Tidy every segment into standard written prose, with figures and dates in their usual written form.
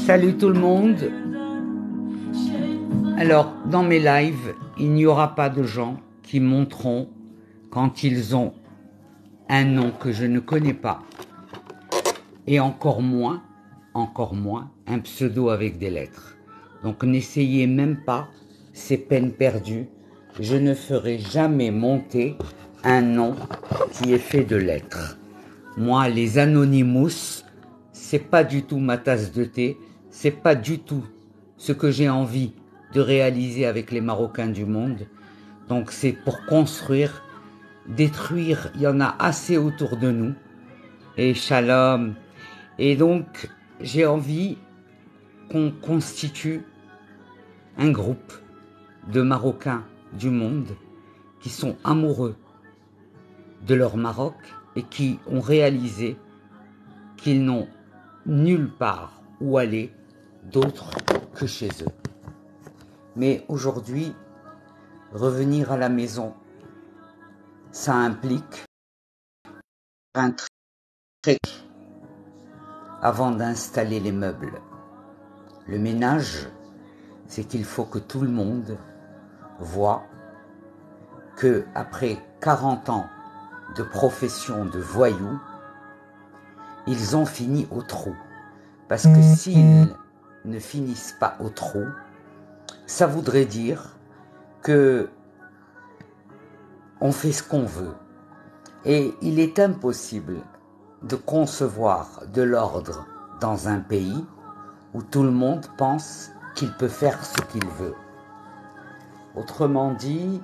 Salut tout le monde. Alors, dans mes lives, il n'y aura pas de gens qui monteront quand ils ont un nom que je ne connais pas. Et encore moins, un pseudo avec des lettres. Donc n'essayez même pas, c'est peine perdue. Je ne ferai jamais monter un nom qui est fait de lettres. Moi, les Anonymous, c'est pas du tout ma tasse de thé, c'est pas du tout ce que j'ai envie de réaliser avec les Marocains du monde. Donc c'est pour construire, détruire, il y en a assez autour de nous. Et shalom. Et donc, j'ai envie qu'on constitue un groupe de Marocains du monde qui sont amoureux de leur Maroc et qui ont réalisé qu'ils n'ont nulle part où aller d'autre que chez eux. Mais aujourd'hui, revenir à la maison, ça implique un trait avant d'installer les meubles. Le ménage, c'est qu'il faut que tout le monde voit que après 40 ans de profession de voyous, ils ont fini au trou. Parce que s'ils ne finissent pas au trou, ça voudrait dire que on fait ce qu'on veut. Et il est impossible de concevoir de l'ordre dans un pays où tout le monde pense qu'il peut faire ce qu'il veut. Autrement dit,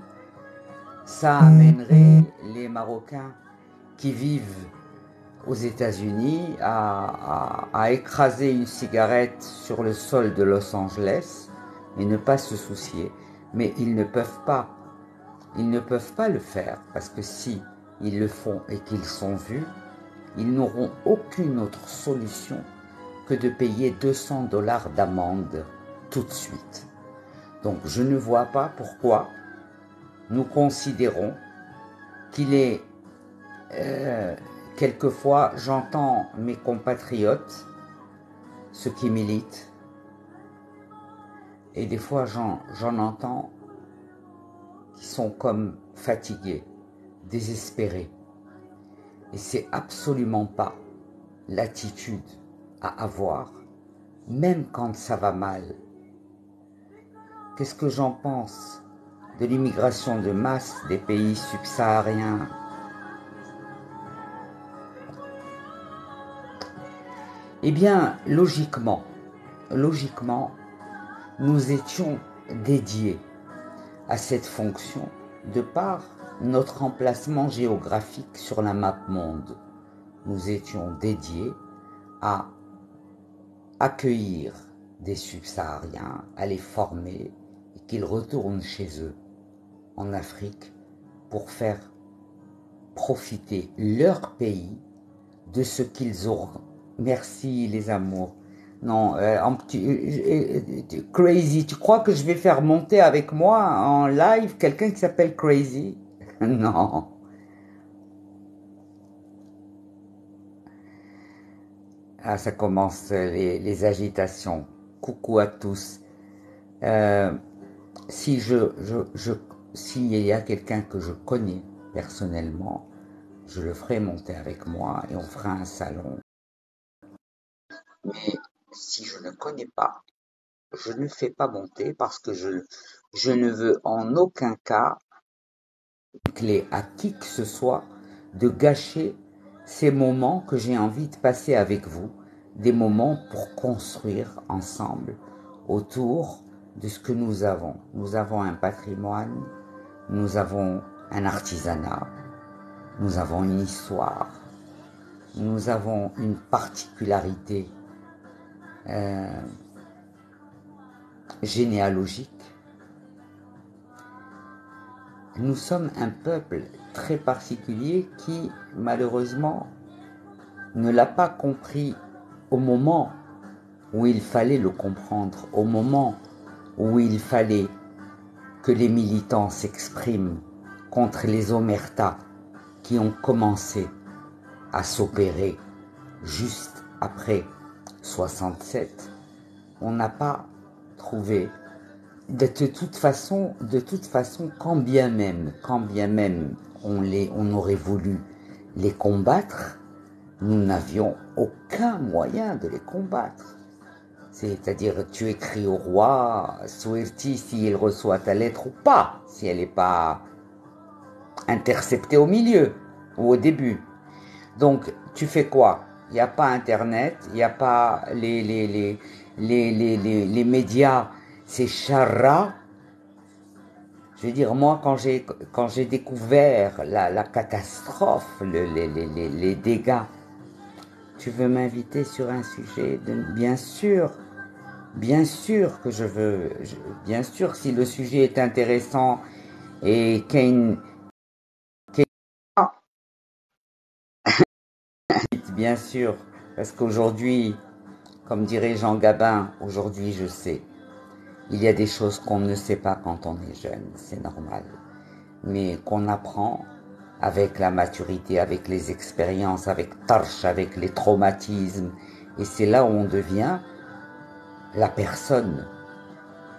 ça amènerait les Marocains qui vivent aux États-Unis à écraser une cigarette sur le sol de Los Angeles et ne pas se soucier. Mais ils ne peuvent pas. Ils ne peuvent pas le faire parce que si ils le font et qu'ils sont vus, ils n'auront aucune autre solution que de payer 200 $ d'amende tout de suite. Donc je ne vois pas pourquoi nous considérons qu'il est... quelquefois, j'entends mes compatriotes, ceux qui militent, et des fois j'en entends qui sont comme fatigués, désespérés. Et c'est absolument pas l'attitude à avoir, même quand ça va mal. Qu'est-ce que j'en pense de l'immigration de masse des pays subsahariens? Eh bien, logiquement, nous étions dédiés à cette fonction de par notre emplacement géographique sur la map monde. Nous étions dédiés à accueillir des subsahariens, à les former et qu'ils retournent chez eux en Afrique pour faire profiter leur pays de ce qu'ils auront. Merci les amours. Non, Crazy, tu crois que je vais faire monter avec moi en live quelqu'un qui s'appelle Crazy? Non. Ah, ça commence les agitations. Coucou à tous. S'il y a quelqu'un que je connais personnellement, je le ferai monter avec moi et on fera un salon. Mais si je ne connais pas, je ne fais pas monter parce que je ne veux en aucun cas clé à qui que ce soit de gâcher ces moments que j'ai envie de passer avec vous, des moments pour construire ensemble autour de ce que nous avons. Nous avons un patrimoine, nous avons un artisanat, nous avons une histoire, nous avons une particularité généalogique. Nous sommes un peuple très particulier qui, malheureusement, ne l'a pas compris au moment où il fallait le comprendre, au moment où il fallait que les militants s'expriment contre les omertas qui ont commencé à s'opérer juste après 67, on n'a pas trouvé. De toute façon, quand bien même on aurait voulu les combattre, nous n'avions aucun moyen de les combattre. C'est-à-dire, tu écris au roi, Souerti, s'il reçoit ta lettre ou pas, si elle n'est pas interceptée au milieu ou au début. Donc, tu fais quoi? Il n'y a pas Internet, il n'y a pas les médias, c'est charra. Je veux dire, moi, quand j'ai découvert la catastrophe, les dégâts, tu veux m'inviter sur un sujet bien sûr que je veux, bien sûr, si le sujet est intéressant et bien sûr, parce qu'aujourd'hui, comme dirait Jean Gabin, aujourd'hui je sais. Il y a des choses qu'on ne sait pas quand on est jeune, c'est normal. Mais qu'on apprend avec la maturité, avec les expériences, avec Tarch, avec les traumatismes. Et c'est là où on devient la personne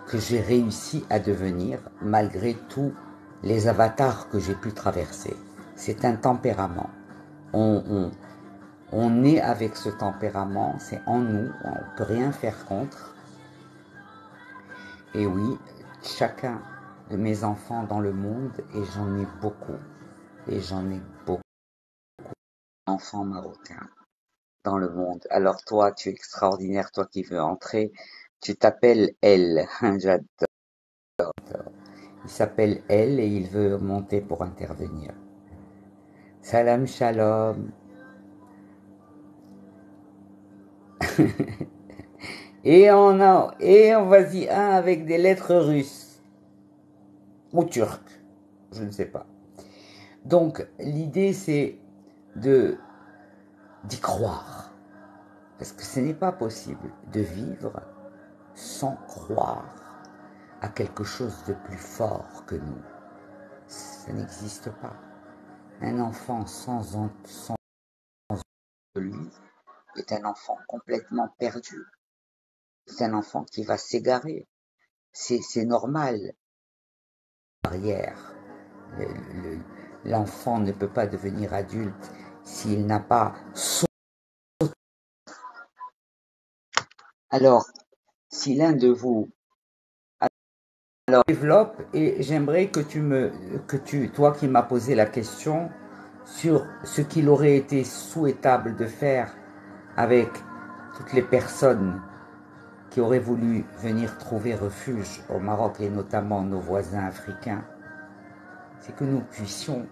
que j'ai réussi à devenir malgré tous les avatars que j'ai pu traverser. C'est un tempérament. On est avec ce tempérament, c'est en nous, on ne peut rien faire contre. Et oui, chacun de mes enfants dans le monde, et j'en ai beaucoup, d'enfants marocains dans le monde. Alors toi, tu es extraordinaire, toi qui veux entrer, tu t'appelles Elle, j'adore. Il s'appelle Elle et il veut monter pour intervenir. Salam shalom. Et on vas-y, un avec des lettres russes. Ou turques. Je ne sais pas. Donc, l'idée, c'est d'y croire. Parce que ce n'est pas possible de vivre sans croire à quelque chose de plus fort que nous. Ça n'existe pas. Un enfant sans lui est un enfant complètement perdu. C'est un enfant qui va s'égarer. C'est normal. Barrière. L'enfant ne peut pas devenir adulte s'il n'a pas sauté. Alors, si l'un de vous développe, et j'aimerais que toi qui m'as posé la question sur ce qu'il aurait été souhaitable de faire avec toutes les personnes qui auraient voulu venir trouver refuge au Maroc et notamment nos voisins africains, c'est que nous puissions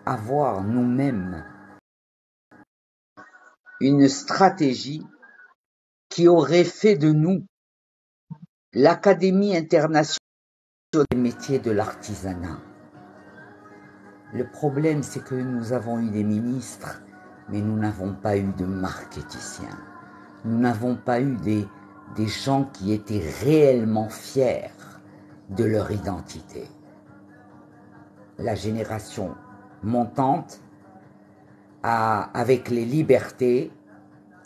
avoir nous-mêmes une stratégie qui aurait fait de nous l'Académie internationale des métiers de l'artisanat. Le problème, c'est que nous avons eu des ministres, mais nous n'avons pas eu de marketiciens. Nous n'avons pas eu des gens qui étaient réellement fiers de leur identité. La génération montante, avec les libertés,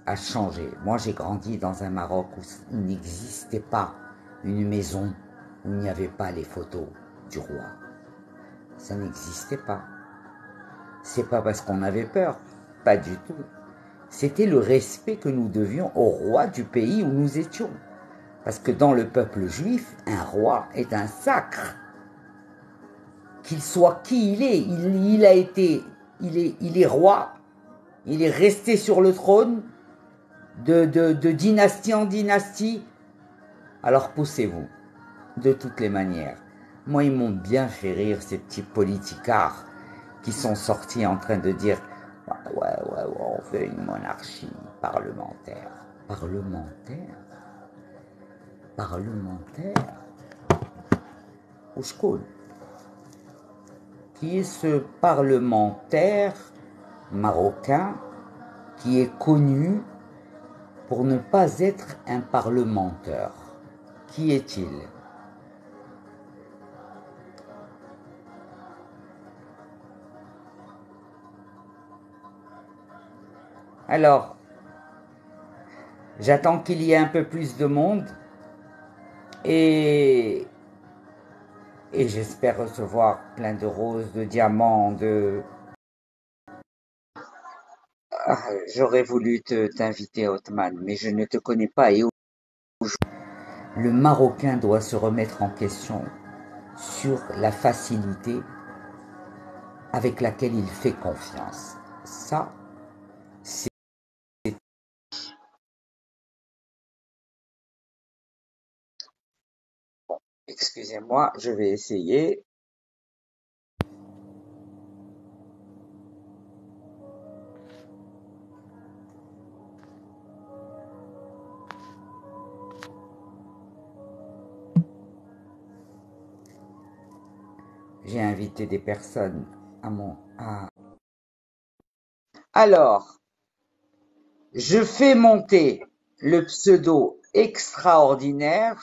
a changé. Moi, j'ai grandi dans un Maroc où il n'existait pas une maison où il n'y avait pas les photos du roi. Ça n'existait pas. C'est pas parce qu'on avait peur, pas du tout. C'était le respect que nous devions au roi du pays où nous étions. Parce que dans le peuple juif, un roi est un sacre. Qu'il soit qui il est, il est roi, il est resté sur le trône de dynastie en dynastie. Alors poussez-vous, de toutes les manières. Moi, ils m'ont bien fait rire, ces petits politicards qui sont sortis en train de dire ouais, on veut une monarchie parlementaire. Parlementaire Où je coule. Qui est ce parlementaire marocain qui est connu pour ne pas être un parlementaire? Qui est-il? Alors, j'attends qu'il y ait un peu plus de monde et, et j'espère recevoir plein de roses, de diamants, de... Ah, j'aurais voulu t'inviter, Othman, mais je ne te connais pas et le Marocain doit se remettre en question sur la facilité avec laquelle il fait confiance. Ça, c'est... Excusez-moi, je vais essayer. J'ai invité des personnes à mon... Alors, je fais monter le pseudo extraordinaire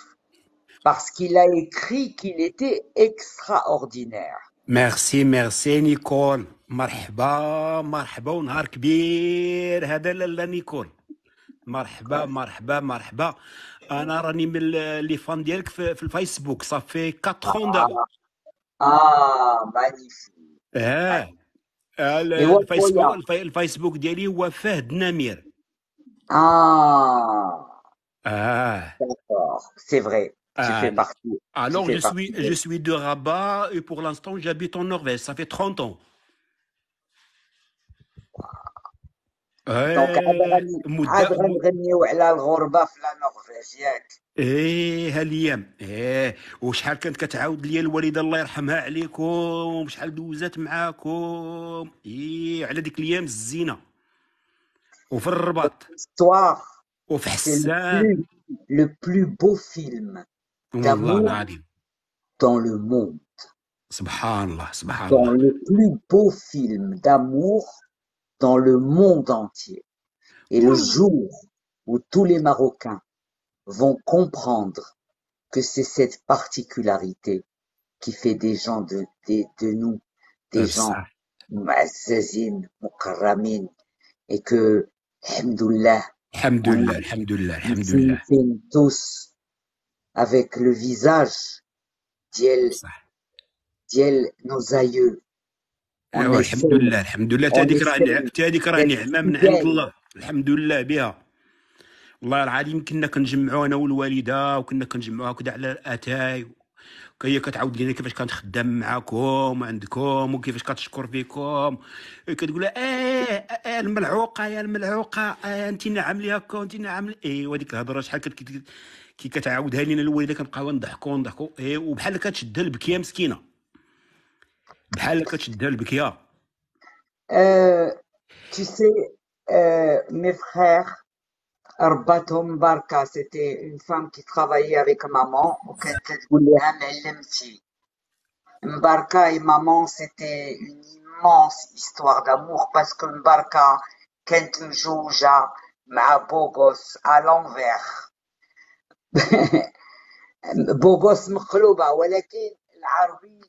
parce qu'il a écrit qu'il était extraordinaire. ميرسي نيكول. مرحبا ونهار كبير هذا لالا نيكول. مرحبا. انا راني من لي فان ديالك في الفيسبوك صافي 4 دابا. Magnifique. الفيسبوك ديالي هو فهد نمير. D'accord, c'est vrai. Tu fais partie. Alors, je suis de Rabat et pour l'instant, j'habite en Norvège. Ça fait 30 ans. Donc, عاد غنغنيو على الغربة في لا نورفيج ياك. هالايام وشحال كانت كتعاود ليا الوالده الله يرحمها عليكم، شحال دوزات معاكم على ديك الايام الزينه وفي الرباط وفي حسان. Le plus beau film d'amour dans le monde. سبحان الله. Dans le plus beau film d'amour dans le monde entier. Et le jour où tous les Marocains vont comprendre que c'est cette particularité qui fait des gens de nous, des gens mu'azzazin, mukarramin, et que, alhamdoulilah, alhamdoulilah, tous avec le visage ديال nos aïeux. الحمد لله هذيك راه نعمه من عند الله، الحمد لله بها. والله العظيم كنا كنجمعوا انا والوالده وكنا كنجمعوا هكذا على الاتاي، هي كتعاود لنا كيفاش كانت خدام معاكم عندكم وكيفاش كتشكر فيكم، كتقول لها الملعوقه يا الملعوقه انت نعم لي هكا انت نعم لي وهذيك الهضره شحال كي كتعاودها لنا الوالده كنبقاو نضحكوا وبحال كتشدها البكيه مسكينه، بحال كتشدها البكيه. Tu sais, mes frères, رباتهم بركة, c'était une femme qui travaillait avec maman وكانت تقول لها معلمتي. Mbarka et maman, c'était une immense histoire d'amour parce que Mbarka كانت مجوجة مع بوغوس à l'envers. بوغوس مقلوبة ولكن العربي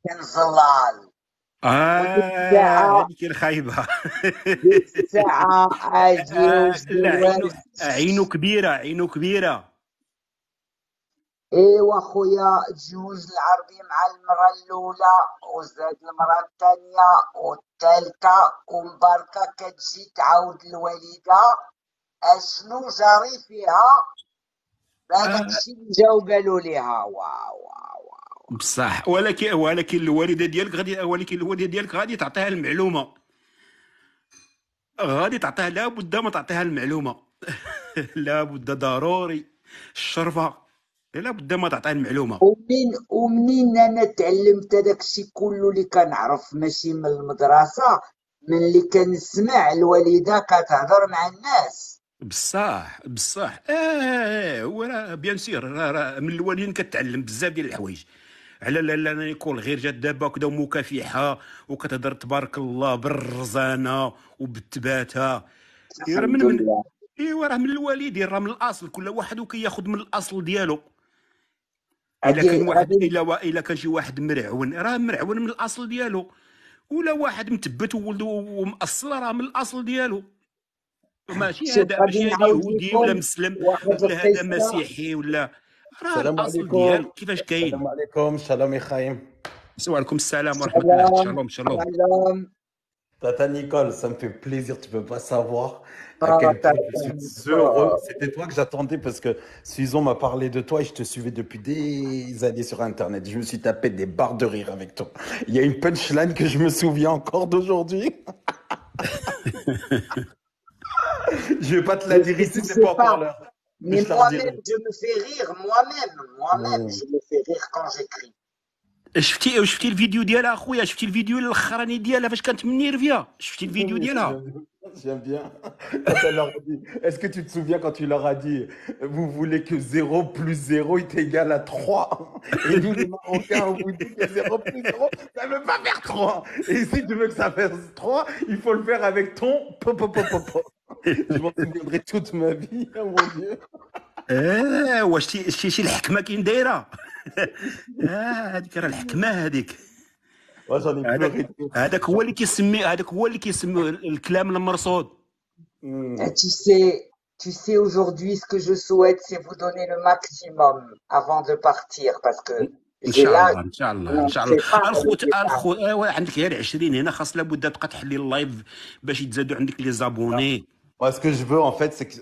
كان زلال. هذيك الخايبه. ديك الساعه عينو كبيره. ايوا خويا تجوز العربي مع المراه الاولى وزاد المراه الثانيه والثالثه ومباركه كتجي تعاود الوالده اشنو جاري فيها. هذاك الشيء اللي جاو قالوا ليها واو بصح. ولكن الوالده ديالك غادي تعطيها المعلومه، لابد ما تعطيها المعلومه. لابد ضروري الشرفه، لابد ما تعطيها المعلومه. ومنين انا تعلمت هذاك الشيء كله اللي كنعرف ماشي من المدرسه، من اللي كنسمع الوالده كتهضر مع الناس. بصح وراه بيان سير من الوالدين كتعلم بزاف ديال الحوايج. على لا يكون غير جات دابا كدا مكافحه وكتهضر تبارك الله بالرزانه وبالتباته. راه من الوالدين، راه من الاصل، كل واحد وكياخذ من الاصل ديالو. الا كان شي واحد مرعون راه مرعون من الاصل ديالو، ولا واحد متبت وولده ومأصل راه من الاصل ديالو، ماشي شوف هذا غادي ماشي هذا نعاود يهودي ولا لكم مسلم واحد ولا هذا القصة. مسيحي ولا، راه السلام الاصل عليكم. ديالك كيفاش السلام كاين. عليكم. Shalom Echaim. وعليكم السلام ورحمه الله. سلام شالوم شالوم. سلام. Tata Nicole, ça me fait plaisir. Tu peux pas savoir à Ah, quel point je t'as suis heureux. C'était toi que j'attendais parce que Suizon m'a parlé de toi et je te suivais depuis des années sur Internet. Je me suis tapé des barres de rire avec toi. Il y a une punchline que je me souviens encore d'aujourd'hui. Je vais pas te la mais dire tu ici, c'est sais pas encore pas. l'heure. Mais Mais je la moi-même, redirai. je me fais rire. Moi-même, je me fais rire quand j'écris. شفتي الفيديو ديالها اخويا، شفتي الفيديو الاخراني ديالها فاش كانت منير فيها، شفتي الفيديو ديالها. J'aime bien. Quand elle leur a dit, est-ce que tu te souviens quand tu leur as dit, vous voulez que 0 plus 0 est égal à 3? Et nous, les Marocains, on vous dit que 0 plus 0, ça ne veut pas faire 3. Et si tu veux que ça fasse 3, il faut le faire avec ton po. Je m'en souviendrai toute ma vie, oh mon Dieu. واش شي الحكمه كاين دايره. هذيك راه الحكمه هذيك. Moi, j'en ai pleuré. هذاك هو اللي كيسمي الكلام المرصود. Et tu sais, aujourd'hui, ce que je souhaite, c'est vous donner le maximum avant de partir, parce que ان j'ai شاء là, الله ان شاء الله on ان ne شاء الله. sait pas le الخوت départ. ايوا عندك غير 20 هنا، خاص لابد تبقى تحلي اللايف باش يتزادوا عندك لي زابوني. Moi, ce que je veux, en fait, c'est que,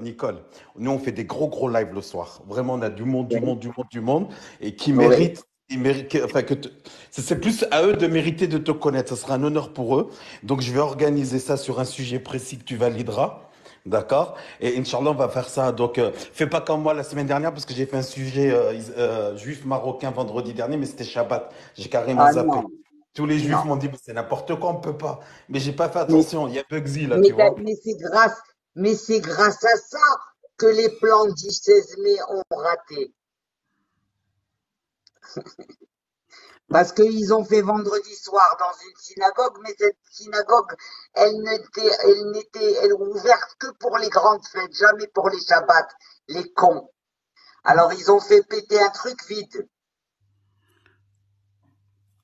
Nicole, nous, on fait des gros lives le soir. Vraiment, on a du monde, et qui Oui. méritent, enfin, c'est plus à eux de mériter de te connaître. Ce sera un honneur pour eux. Donc, je vais organiser ça sur un sujet précis que tu valideras. D'accord? Et Inch'Allah, on va faire ça. Donc, fais pas comme moi la semaine dernière, parce que j'ai fait un sujet juif marocain vendredi dernier, mais c'était Shabbat. J'ai carrément Ah zappé. non, Tous les juifs non. m'ont dit, mais c'est n'importe quoi, on peut pas. Mais j'ai pas fait Mais, attention. Il y a Bugsy là, tu vois. mais c'est grâce à ça que les plans du 16 mai ont raté. Parce qu'ils ont fait vendredi soir dans une synagogue, mais cette synagogue, elle ouverte que pour les grandes fêtes, jamais pour les Shabbats, les cons. Alors ils ont fait péter un truc vide.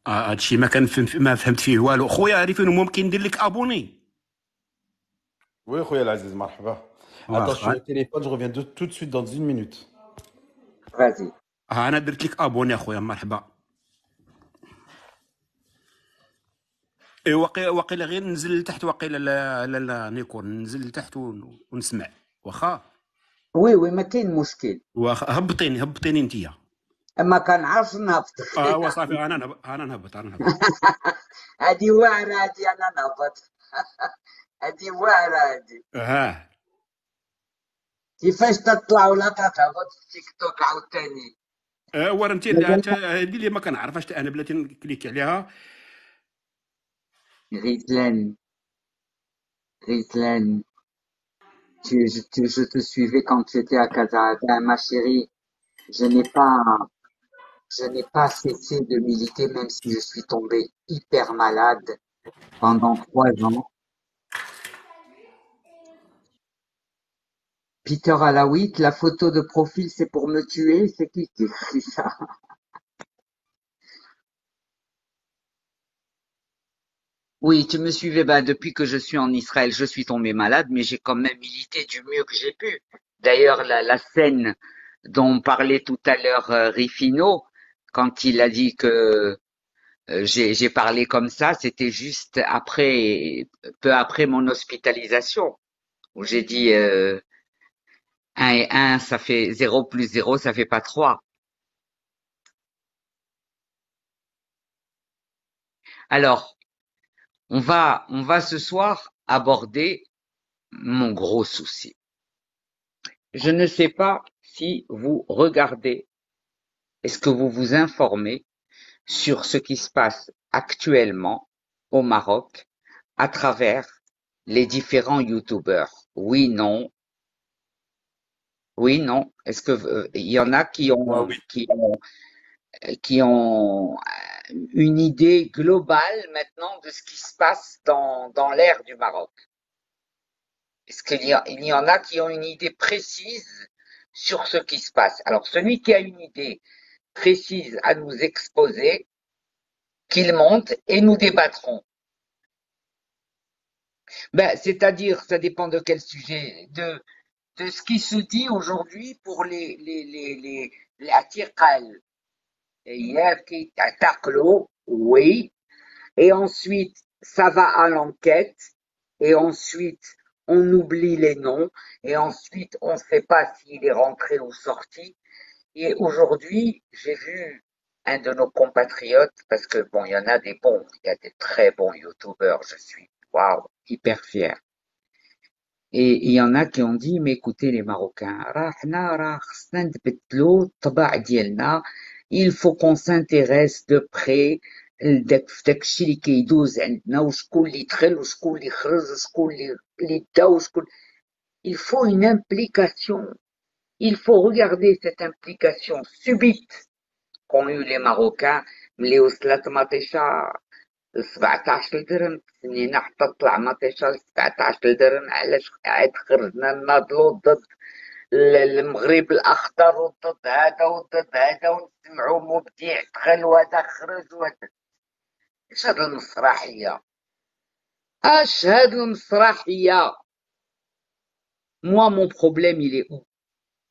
هادشي ما فهمت فيه والو. خويا عارفين ممكن ندير لك ابوني. Oui, Khoya Aziz, marhaba. Attends, je suis au téléphone, je reviens tout de suite dans une minute. Vas-y. انا درت لك ابوني اخويا، مرحبا. اي واقيلا غير ننزل لتحت، واقيلا لا نيكون ننزل لتحت ونسمع واخا. وي ما كاين مشكل. واخا هبطيني انتيا. ما كنعرفش نهبط. وصافي انا نهبط. هادي واعرة، هادي انا نهبط. هادي واعرة هادي. كيفاش تطلع ولا تهبط في تيك توك عاوتاني؟ ورا انت هذه اللي ما كنعرفهاش انا بلاتي نكليك عليها. Rizlan, je te suivais quand tu étais à Casablanca, ma chérie. Je n'ai pas cessé de militer, même si je suis tombée hyper malade pendant 3 ans. Peter Alaoui, la photo de profil, c'est pour me tuer? C'est qui écrit ça? Oui, tu me suivais, depuis que je suis en Israël, je suis tombé malade, mais j'ai quand même milité du mieux que j'ai pu. D'ailleurs, la scène dont parlait tout à l'heure Rifino, quand il a dit que j'ai parlé comme ça, c'était juste peu après mon hospitalisation, où j'ai dit 1 et 1, ça fait 0 plus 0, ça fait pas 3. Alors, on va ce soir aborder mon gros souci. Je ne sais pas si vous regardez, est-ce que vous vous informez sur ce qui se passe actuellement au Maroc à travers les différents youtubeurs. Oui, non. Est-ce que il y en a qui ont une idée globale maintenant de ce qui se passe dans l'ère du Maroc? Est-ce qu'il y en a qui ont une idée précise sur ce qui se passe? Alors, celui qui a une idée précise à nous exposer, qu'il monte et nous débattrons. Ben, c'est-à-dire, ça dépend de quel sujet, de ce qui se dit aujourd'hui pour les اعتقال. qui t'attaquent, oui, et ensuite, ça va à l'enquête, et ensuite, on oublie les noms, et ensuite, on ne sait pas s'il est rentré ou sorti. Et aujourd'hui, j'ai vu un de nos compatriotes, parce que bon, il y en a des bons, il y a des très bons youtubeurs, je suis, waouh, hyper fier. Et il y en a qui ont dit, mais écoutez les Marocains, il faut qu'on s'intéresse de près داك الشيء اللي كيدوز عندنا وشكون اللي دخل وشكون اللي خرج وشكون اللي دا وشكون. Il faut une implication. Il faut regarder cette implication subite qu'ont eu les Marocains. ملي وصلت مطيشة 17 درهم، سنينا حتى طلع مطيشة 17 درهم. علاش عاد خرجنا ناضلو ضد المغرب الأخضر وضد هذا وضد هذا ونسمعو مبدع دخل وهذا خرج وهذا. اش هاد المسرحية؟ اش هاد المسرحية؟ Moi, mon problème, il est où?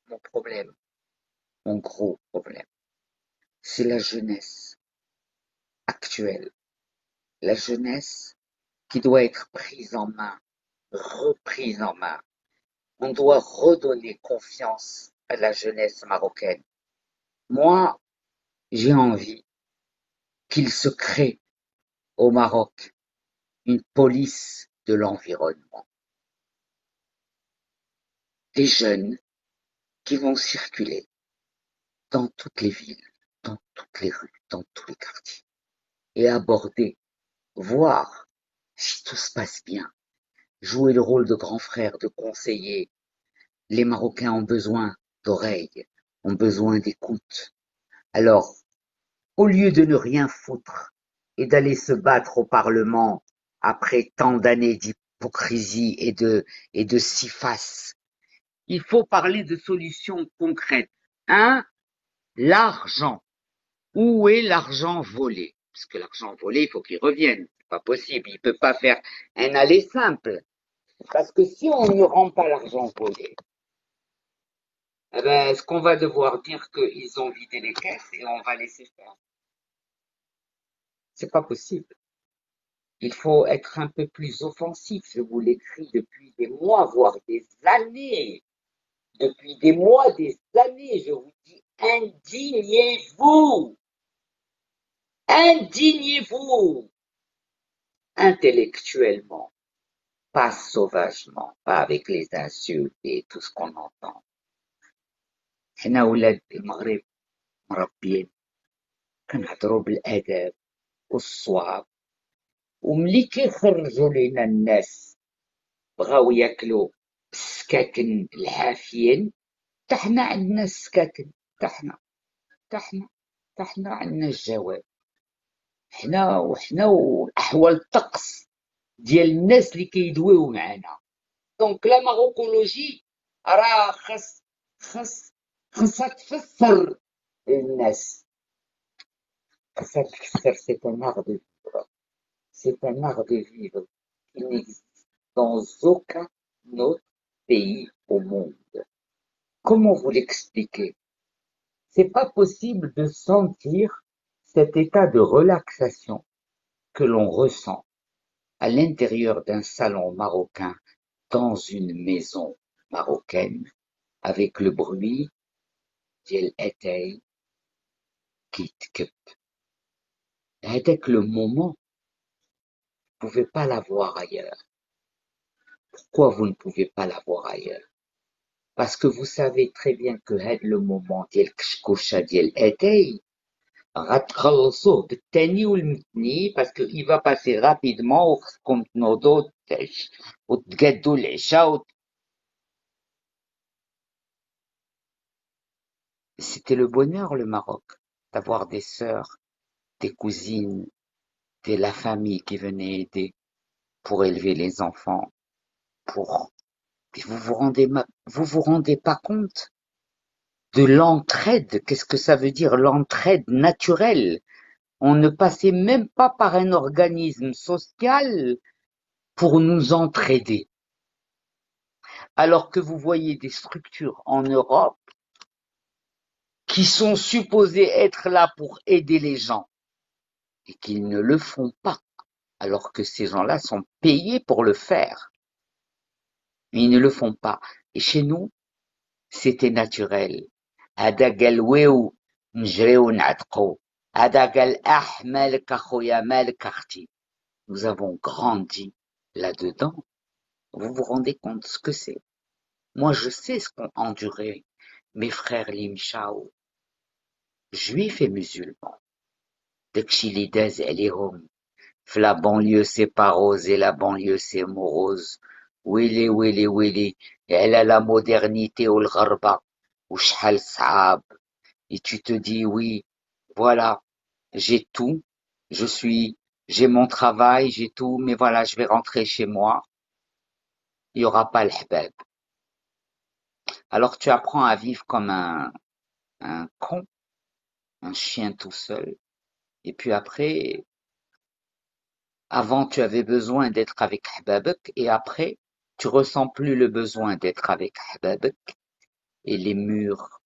Mon problème, mon gros problème, c'est la jeunesse actuelle. La jeunesse qui doit être prise en main, reprise en main. On doit redonner confiance à la jeunesse marocaine. Moi, j'ai envie qu'il se crée au Maroc une police de l'environnement. Des jeunes qui vont circuler dans toutes les villes, dans toutes les rues, dans tous les quartiers et aborder, voir si tout se passe bien, jouer le rôle de grand frère, de conseiller. Les Marocains ont besoin d'oreilles, ont besoin d'écoute. Alors, au lieu de ne rien foutre et d'aller se battre au Parlement après tant d'années d'hypocrisie et de six-faces, il faut parler de solutions concrètes. Un, l'argent. Où est l'argent volé? Parce que l'argent volé, il faut qu'il revienne. C'est pas possible. Il peut pas faire un aller simple. Parce que si on ne rend pas l'argent volé, eh ben, est-ce qu'on va devoir dire qu'ils ont vidé les caisses et on va laisser faire? C'est pas possible. Il faut être un peu plus offensif. Je vous l'écris depuis des mois, voire des années. Depuis des mois, des années, je vous dis, indignez-vous. Indignez-vous. Intellectuellement, pas sauvagement, pas avec les insultes et tout ce qu'on entend. حنا ولاد المغرب مربيين كنهضروا بالاداب والصواب، وملي كيخرجوا لينا الناس بغاو ياكلوا السكاكن العافيين، حتى حنا عندنا السكاكن، حتى حنا عندنا الجواب. حنا واحوال الطقس ديال الناس اللي كيدويو معانا. دونك لا ماروكولوجي راه خاصها تفسر للناس. خاصها تفسر. سي ان art de vivre. C'est un art de vivre qui n'existe dans aucun autre pays au monde. Comment vous l'expliquer? C'est pas possible de sentir cet état de relaxation que l'on ressent à l'intérieur d'un salon marocain dans une maison marocaine avec le bruit ديال اتاي كيتكب. هذاك le moment, vous ne pouvez pas l'avoir ailleurs. Pourquoi vous ne pouvez pas l'avoir ailleurs? Parce que vous savez très bien que le moment ديال كشكوشة ديال اتاي غتخلصوه بالثاني والمثني، parce que il va passer rapidement وخصكم تنوضوا وتقادوا العشاء. C'était le bonheur, le Maroc, d'avoir des sœurs, des cousines, de la famille qui venait aider pour élever les enfants, vous vous rendez pas compte de l'entraide. Qu'est-ce que ça veut dire, l'entraide naturelle On ne passait même pas par un organisme social pour nous entraider. Alors que vous voyez des structures en Europe qui sont supposées être là pour aider les gens et qu'ils ne le font pas, alors que ces gens-là sont payés pour le faire. Mais ils ne le font pas. Et chez nous, c'était naturel. هذا قال ويو نجريو نعتقو هذا قال مالك اخويا مالك اختي. Nous avons grandi là-dedans. Vous vous rendez compte ce que c'est? Moi, je sais ce qu'ont enduré mes frères Limchao, juifs et musulmans. داكشي اللي داز عليهم في la banlieue c'est pas rose et la banlieue c'est morose. ويلي ويلي ويلي على la modernité والغربة وشحال صعاب. Et tu te dis oui, voilà, j'ai tout, j'ai mon travail, j'ai tout, mais voilà, je vais rentrer chez moi. Il y aura pas le hbab. Alors tu apprends à vivre comme un con, un chien tout seul. Et puis après, avant tu avais besoin d'être avec hbabek et après tu ressens plus le besoin d'être avec hbabek et les murs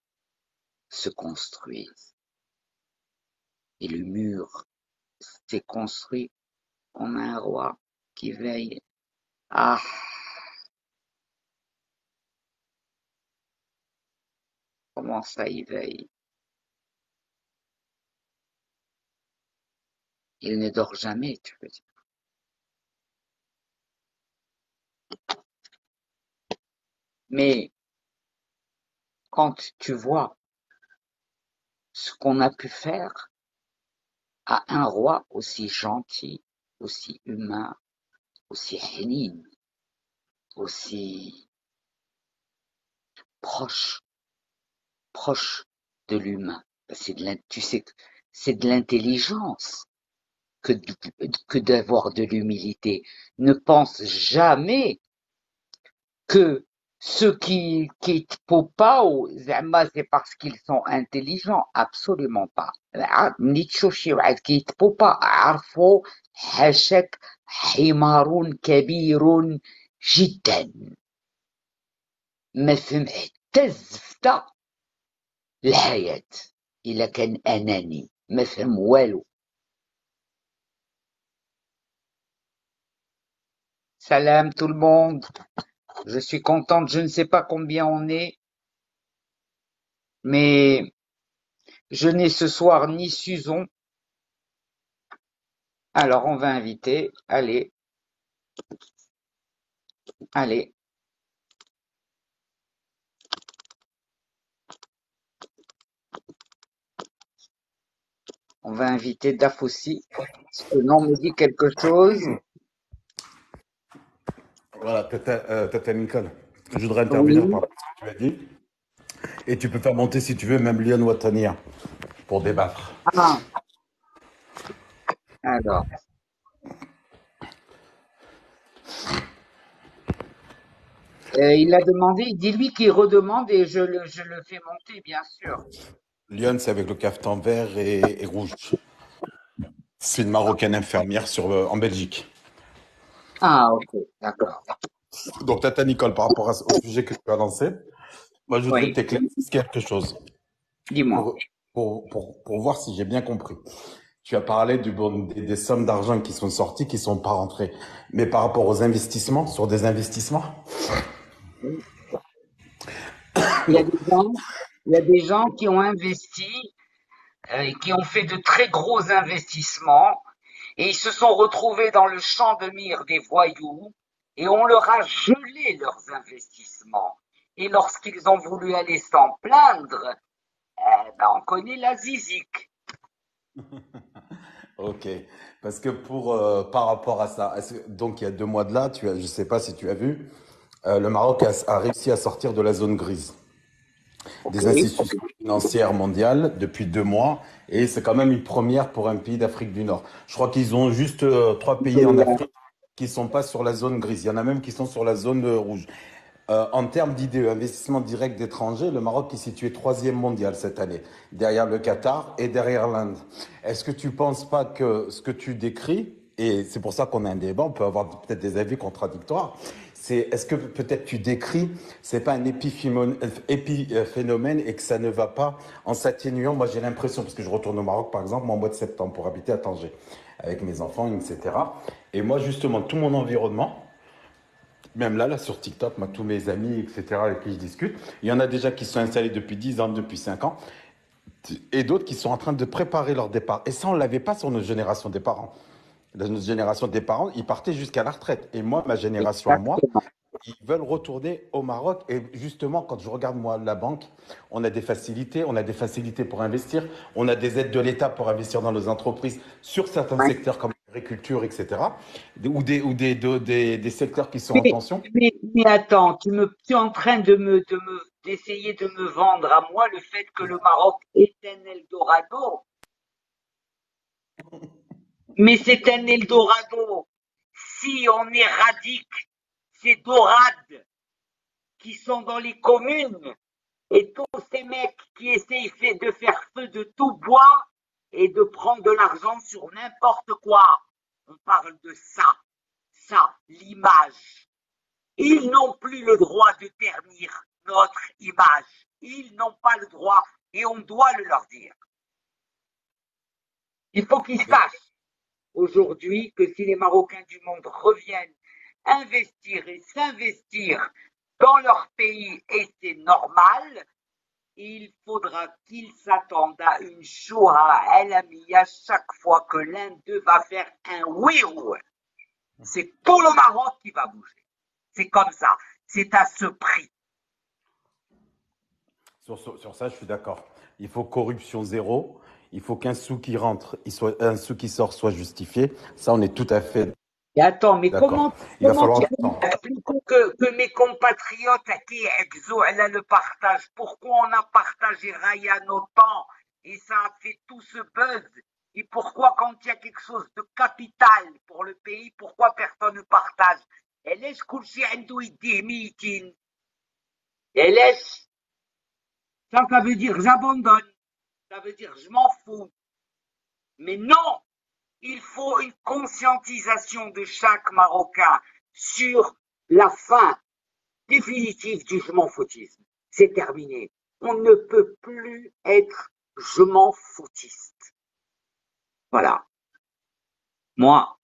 se construisent. Et le mur s'est construit comme un roi qui veille. Ah, comment ça il veille? Il ne dort jamais, tu veux dire. Mais quand tu vois ce qu'on a pu faire à un roi aussi gentil, aussi humain, aussi hénin, aussi proche de l'humain, tu sais que c'est de l'intelligence que d'avoir de l'humilité. Ne pense jamais que ceux qui quittent Popao, c'est parce qu'ils sont intelligents, absolument pas. ملي تشوف شي واحد كيتبو با عرفو حاشاك حمار كبير جدا ما فهم حتى الزفتة الحياة إلا كان أناني ما فهم والو. Salam tout le monde. Je suis contente, je ne sais pas combien on est, mais je n'ai ce soir ni Suzon. Alors on va inviter, allez. On va inviter Daf aussi. Ce nom me dit quelque chose. Voilà, Tata Nicole. Je voudrais intervenir Oui. par rapport à ce que tu as dit. Et tu peux faire monter, si tu veux, même Lyon Watania pour débattre. Ah. Alors. Il a demandé, dis-lui qu'il redemande et je le fais monter, bien sûr. Lyon, c'est avec le cafetan vert et rouge. C'est une Marocaine infirmière en Belgique. Ah, ok, d'accord. Donc, Tata Nicole, par rapport au sujet que tu as lancé, moi, je voudrais que tu éclaircisses quelque chose. Dis-moi. Pour voir si j'ai bien compris. Tu as parlé des sommes d'argent qui sont sorties, qui ne sont pas rentrées. Mais par rapport aux investissements, sur des investissements, il y a des gens qui ont investi, qui ont fait de très gros investissements et ils se sont retrouvés dans le champ de mire des voyous et on leur a gelé leurs investissements. Et lorsqu'ils ont voulu aller s'en plaindre, on connaît la zizik. Ok, parce que par rapport à ça, donc il y a 2 mois de là, je ne sais pas si tu as vu, le Maroc a réussi à sortir de la zone grise des institutions financières mondiales depuis 2 mois, et c'est quand même une première pour un pays d'Afrique du Nord. Je crois qu'ils ont juste 3 pays en Afrique qui ne sont pas sur la zone grise. Il y en a même qui sont sur la zone rouge. En termes d'IDE, investissement direct d'étrangers, le Maroc est situé troisième mondial cette année, derrière le Qatar et derrière l'Inde. Est-ce que tu ne penses pas que ce que tu décris, et c'est pour ça qu'on a un débat, on peut avoir peut-être des avis contradictoires, c'est est-ce que peut-être tu décris, c'est pas un épiphénomène et que ça ne va pas en s'atténuant. Moi j'ai l'impression, parce que je retourne au Maroc par exemple, moi, en mois de septembre pour habiter à Tanger, avec mes enfants, etc. Et moi justement, tout mon environnement, même là, sur TikTok, moi, tous mes amis, etc., avec qui je discute, il y en a déjà qui sont installés depuis 10 ans, depuis 5 ans, et d'autres qui sont en train de préparer leur départ. Et ça, on ne l'avait pas sur notre génération des parents. Notre génération des parents, ils partaient jusqu'à la retraite. Et moi, ma génération à moi, Exactement. ils veulent retourner au Maroc. Et justement, quand je regarde, moi, la banque, on a des facilités pour investir, on a des aides de l'État pour investir dans nos entreprises sur certains Ouais. secteurs comme l'agriculture, etc., des secteurs qui sont en Mais, tension. mais attends, tu es en train d'essayer de me vendre à moi le fait que le Maroc est un Eldorado. Mais c'est un Eldorado. Si on éradique ces dorades qui sont dans les communes et tous ces mecs qui essayent de faire feu de tout bois et de prendre de l'argent sur n'importe quoi, on parle de ça, l'image. Ils n'ont plus le droit de ternir notre image. Ils n'ont pas le droit et on doit le leur dire. Il faut qu'ils sachent aujourd'hui que si les Marocains du monde reviennent investir et s'investir dans leur pays, et c'est normal, il faudra qu'ils s'attendent à une Shoah El Ami à chaque fois que l'un d'eux va faire un oui. C'est tout le Maroc qui va bouger. C'est comme ça. C'est à ce prix. Sur ça, je suis d'accord. Il faut corruption zéro. Il faut qu'un sou qui rentre, un sou qui sort soit justifié. Ça, on est tout à fait Et attends, mais d'accord. Il va comment falloir tu attendre. que mes compatriotes qui exo le partage, pourquoi on a partagé Ryan autant et ça a fait tout ce buzz? Et pourquoi quand il y a quelque chose de capital pour le pays, pourquoi personne ne partage? Et laisse كل عنده يديه 200. Et laisse, ça veut dire j'abandonne, ça veut dire je m'en fous. Mais non, il faut une conscientisation de chaque Marocain sur la fin définitive du je m'en foutisme. C'est terminé. On ne peut plus être je m'en foutiste. Voilà. Moi,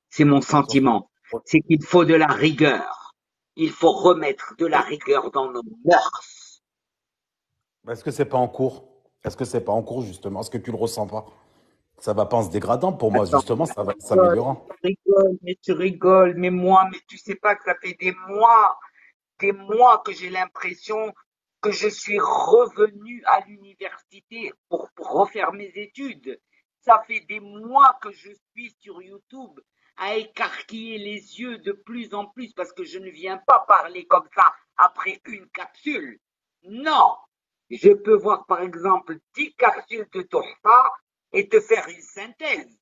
c'est mon sentiment. C'est qu'il faut de la rigueur. Il faut remettre de la rigueur dans nos mœurs. Est-ce que c'est pas en cours? Est-ce que c'est pas en cours, justement? Est-ce que tu le ressens pas? Ça va pas en se dégradant pour moi, Attends, justement, ça va s'améliorant. tu rigoles, mais moi, mais tu sais pas que ça fait des mois que j'ai l'impression que je suis revenu à l'université pour refaire mes études. Ça fait des mois que je suis sur YouTube à écarquiller les yeux de plus en plus parce que je ne viens pas parler comme ça après une capsule. Non, je peux voir par exemple 10 capsules de Torfa et te faire une synthèse.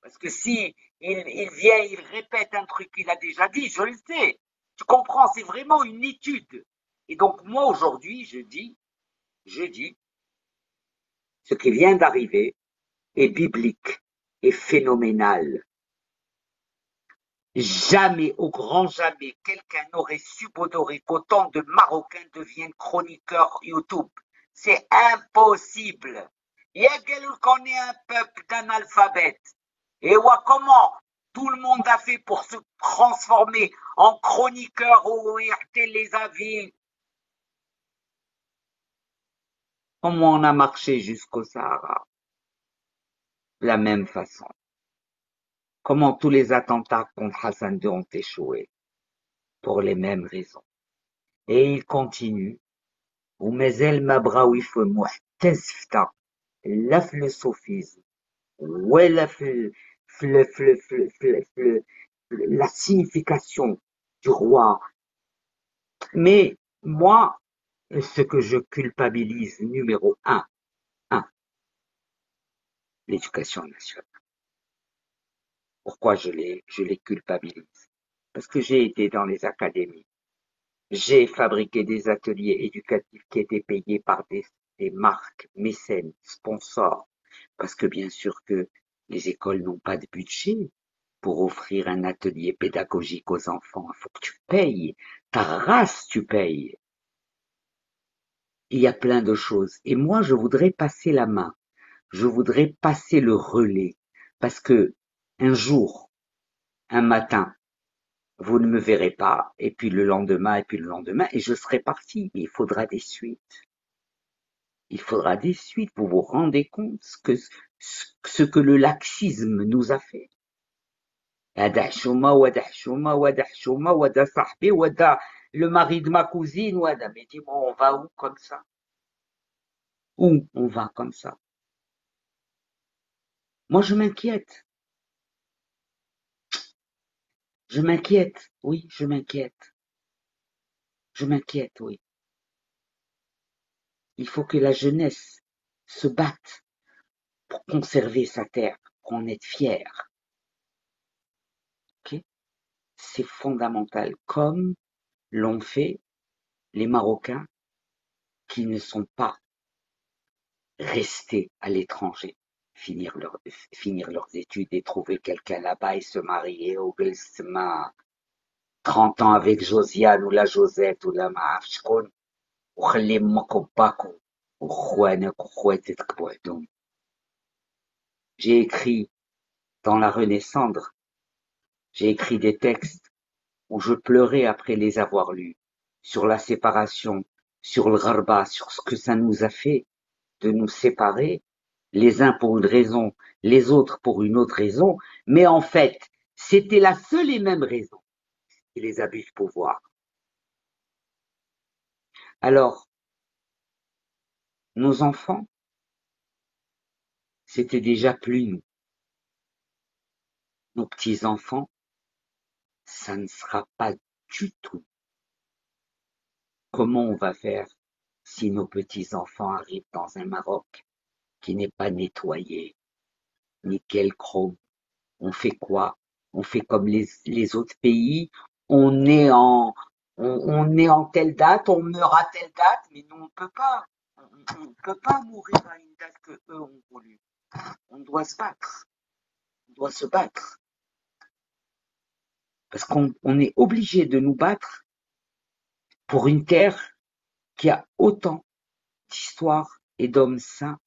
Parce que si il vient, il répète un truc qu'il a déjà dit, je le sais. Tu comprends, c'est vraiment une étude. Et donc moi aujourd'hui, je dis, ce qui vient d'arriver est biblique, est phénoménal. Jamais, au grand jamais, quelqu'un n'aurait subodoré qu'autant de Marocains deviennent chroniqueurs YouTube. C'est impossible. Il y a qu'on est un peuple d'analphabètes. Et ouais, comment tout le monde a fait pour se transformer en chroniqueur ou les avis? Comment on a marché jusqu'au Sahara? De la même façon. Comment tous les attentats contre Hassan II ont échoué? Pour les mêmes raisons. Et il continue. ومازال ما بغاو يفهموا حتى زفته لا في لو صوفيزم ولا في la signification du roi. Mais moi, ce que je culpabilise numéro un, l'éducation nationale. Pourquoi je les culpabilise? Parce que j'ai été dans les académies. J'ai été dans les académies. J'ai été dans les écoles. J'ai été dans les universités. J'ai été dans les J'ai fabriqué des ateliers éducatifs qui étaient payés par des marques, mécènes, sponsors, parce que bien sûr que les écoles n'ont pas de budget pour offrir un atelier pédagogique aux enfants. Il faut que tu payes. Ta race, tu payes. Il y a plein de choses. Et moi, je voudrais passer la main. Je voudrais passer le relais. Parce que un jour, un matin, vous ne me verrez pas, et puis le lendemain, et puis le lendemain, et je serai parti. Il faudra des suites. Il faudra des suites. Vous vous rendez compte ce que le laxisme nous a fait. هذا حشومة وهذا حشومة وهذا حشومة وهذا صاحبي وهذا le mari de ma cousine وهذا mais dis-moi on va où comme ça? Où on va comme ça? Moi je m'inquiète. Je m'inquiète. Oui, je m'inquiète. Je m'inquiète, oui. Il faut que la jeunesse se batte pour conserver sa terre, pour en être fier. Ok? C'est fondamental, comme l'ont fait les Marocains qui ne sont pas restés à l'étranger, finir leurs études et trouver quelqu'un là-bas et se marier au Belsma 30 ans avec Josiane ou la Josette ou la معرف شكون وخلي امك وباك وخوانك وخواتك بوحدهم. J'ai écrit dans la Renaissance, j'ai écrit des textes où je pleurais après les avoir lus, sur la séparation, sur le gharba, sur ce que ça nous a fait de nous séparer, les uns pour une raison, les autres pour une autre raison, mais en fait, c'était la seule et même raison, et les abus de pouvoir. Alors, nos enfants, c'était déjà plus nous. Nos petits-enfants, ça ne sera pas du tout. Comment on va faire si nos petits-enfants arrivent dans un Maroc qui n'est pas nettoyé, nickel chrome? On fait quoi? On fait comme les autres pays, on est en telle date, on meurt à telle date, mais nous on peut pas. On ne peut pas mourir à une date que eux ont voulu. On doit se battre. On doit se battre. Parce qu'on est obligé de nous battre pour une terre qui a autant d'histoire et d'hommes saints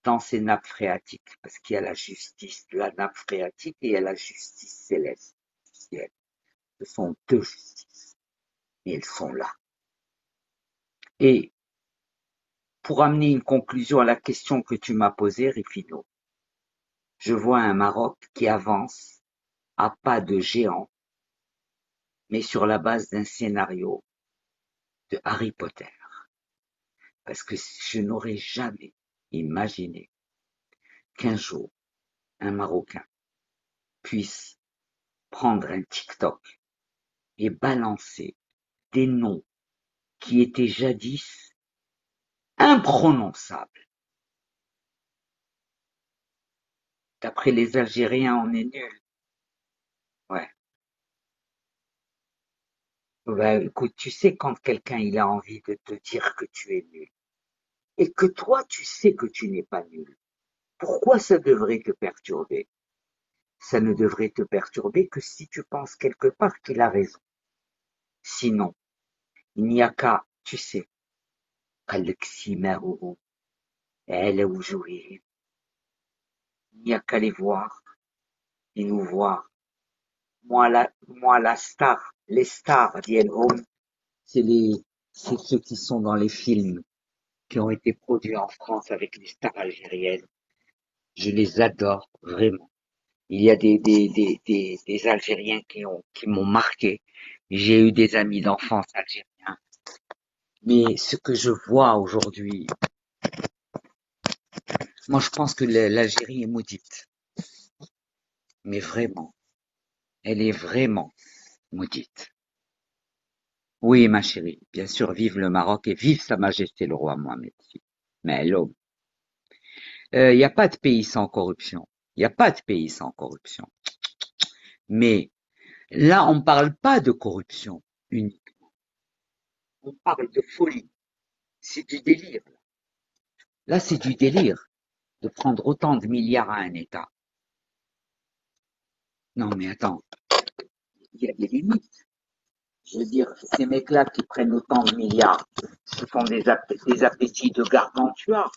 dans ses nappes phréatiques. Parce qu'il y a la justice de la nappe phréatique et il y a la justice céleste du ciel. Ce sont deux justices. Et elles sont là. Et pour amener une conclusion à la question que tu m'as posée, Rifino, je vois un Maroc qui avance à pas de géant, mais sur la base d'un scénario de Harry Potter. Parce que je n'aurais jamais imaginé qu'un jour, un Marocain puisse prendre un TikTok et balancer des noms qui étaient jadis imprononçables. D'après les Algériens, on est nuls. Ouais. Ben, écoute, tu sais quand quelqu'un il a envie de te dire que tu es nul et que toi tu sais que tu n'es pas nul, pourquoi ça devrait te perturber? Ça ne devrait te perturber que si tu penses quelque part qu'il a raison. Sinon, il n'y a qu'à, tu sais, il n'y a qu'à les voir et nous voir. Moi la star, les stars d'Yelhom, c'est ceux qui sont dans les films qui ont été produits en France avec les stars algériennes. Je les adore vraiment. Il y a des Algériens qui m'ont marqué. J'ai eu des amis d'enfance algériens. Mais ce que je vois aujourd'hui, moi je pense que l'Algérie est maudite. Mais vraiment, elle est vraiment maudite. Oui, ma chérie, bien sûr, vive le Maroc et vive Sa Majesté le roi Mohamed. Mais l'homme, il n'y a pas de pays sans corruption. Il n'y a pas de pays sans corruption. Mais là, on ne parle pas de corruption unique. On parle de folie. C'est du délire. Là, c'est du délire de prendre autant de milliards à un État. Non, mais attends, il y a des limites. Je veux dire, ces mecs-là qui prennent autant de milliards, ce sont des appétits de gargantua.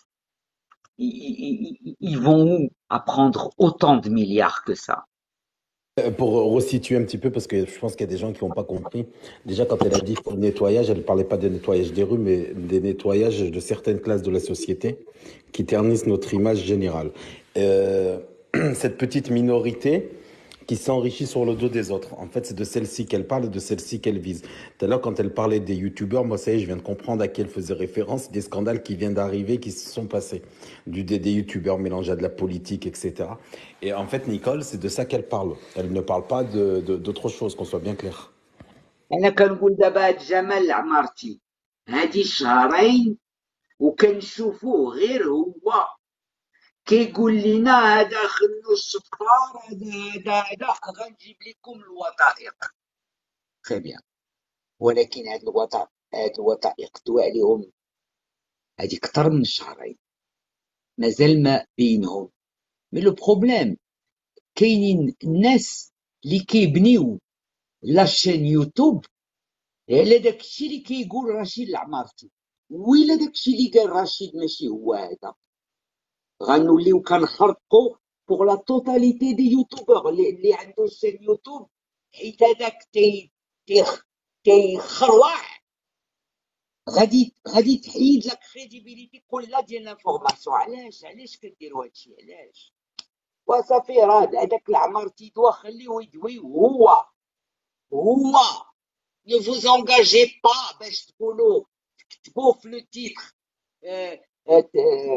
Ils vont où à prendre autant de milliards que ça? Pour resituer un petit peu, parce que je pense qu'il y a des gens qui n'ont pas compris. Déjà, quand elle a dit pour le nettoyage, elle ne parlait pas de nettoyage des rues, mais des nettoyages de certaines classes de la société qui ternissent notre image générale. Euh, Cette petite minorité qui s'enrichit sur le dos des autres. En fait, c'est de celle-ci qu'elle parle et de celle-ci qu'elle vise. Tout à l'heure, quand elle parlait des youtubeurs, moi, ça y est, je viens de comprendre à qui elle faisait référence, des scandales qui viennent d'arriver, qui se sont passés. Des youtubeurs mélangés à de la politique, etc. Et en fait, Nicole, c'est de ça qu'elle parle. Elle ne parle pas d'autre chose, qu'on soit bien clair. أنا كنقول دابا هاد جمال العمارتي هادي شهرين وكنشوفوه غير هو كيقول لنا هذا خلو السكر هذا غنجيب لكم الوثائق. تري بيان، ولكن هاد الوثائق دوا عليهم هادي كتر من شهرين مازال ما بينهم. مي لو بروبليم كاينين الناس اللي كيبنيو لاشين يوتيوب على داكشي اللي كيقول رشيد العمارتي، ويلا داكشي اللي قال رشيد ماشي هو هذا غنوليو كنحرقو بوغ لا توتاليتي دي يوتيوبر اللي عنده شين يوتيوب، حيت هذاك تيخروع غادي تحيد لا كريديبيليتي كلها ديال لانفورماسيون. علاش كديروا هادشي؟ علاش؟ وصافي راه هذاك العمارتي دوا خليه يدوي هو ne vous engagez pas باش تقولوا تكتبوا في لو تيتر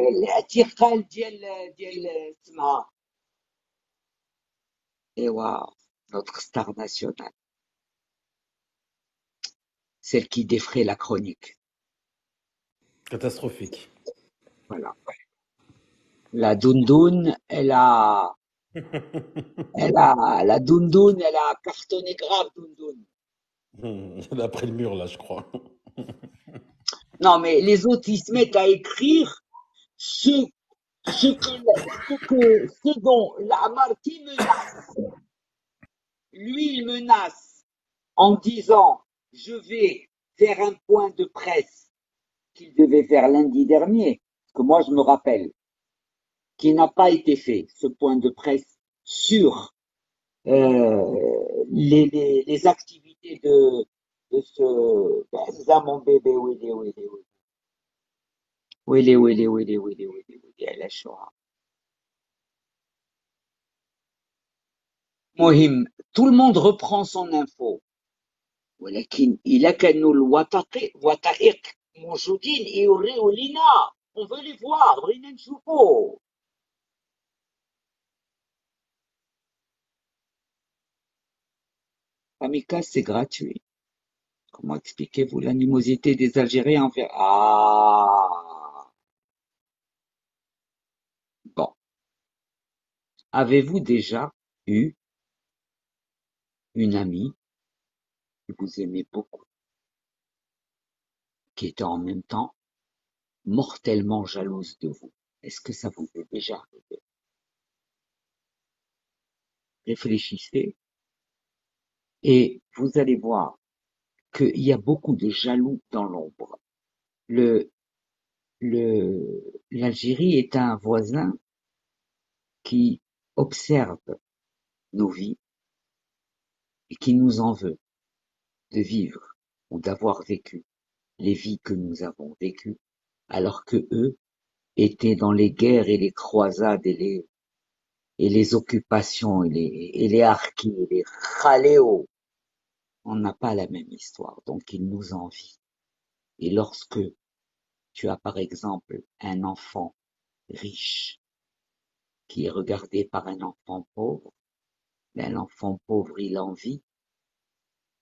الاعتقال ديال اسمها ايوا notre star nationale, celle qui défraie la chronique. Catastrophique. Voilà. La Dundoun, la Dundoun, elle a cartonné grave, Dundoun. Elle a pris le mur, là, je crois. Non, mais les autres, ils se mettent à écrire ce dont l'Amarty menace. Lui, il menace en disant, je vais faire un point de presse qu'il devait faire lundi dernier, parce que moi, je me rappelle, qui n'a pas été fait, ce point de presse sur les activités de ce ça, mon bébé, elle a Shoah. مهم tout le monde reprend son info ولكن إلا كانوا الوثائق موجودين يوريو لينا on veut les voir بغينا نشوفو. Kamikaze, c'est gratuit. Comment expliquez-vous l'animosité des Algériens envers... Ah! Bon. Avez-vous déjà eu une amie que vous aimez beaucoup, qui était en même temps mortellement jalouse de vous? Est-ce que ça vous est déjà arrivé? Réfléchissez et vous allez voir qu'il y a beaucoup de jaloux dans l'ombre. L'Algérie est un voisin qui observe nos vies et qui nous en veut de vivre ou d'avoir vécu les vies que nous avons vécues, alors que eux étaient dans les guerres et les croisades et les occupations et les harkis et les khaléos. On n'a pas la même histoire, donc ils nous envient. Et lorsque tu as par exemple un enfant riche qui est regardé par un enfant pauvre, ben l'enfant pauvre il envie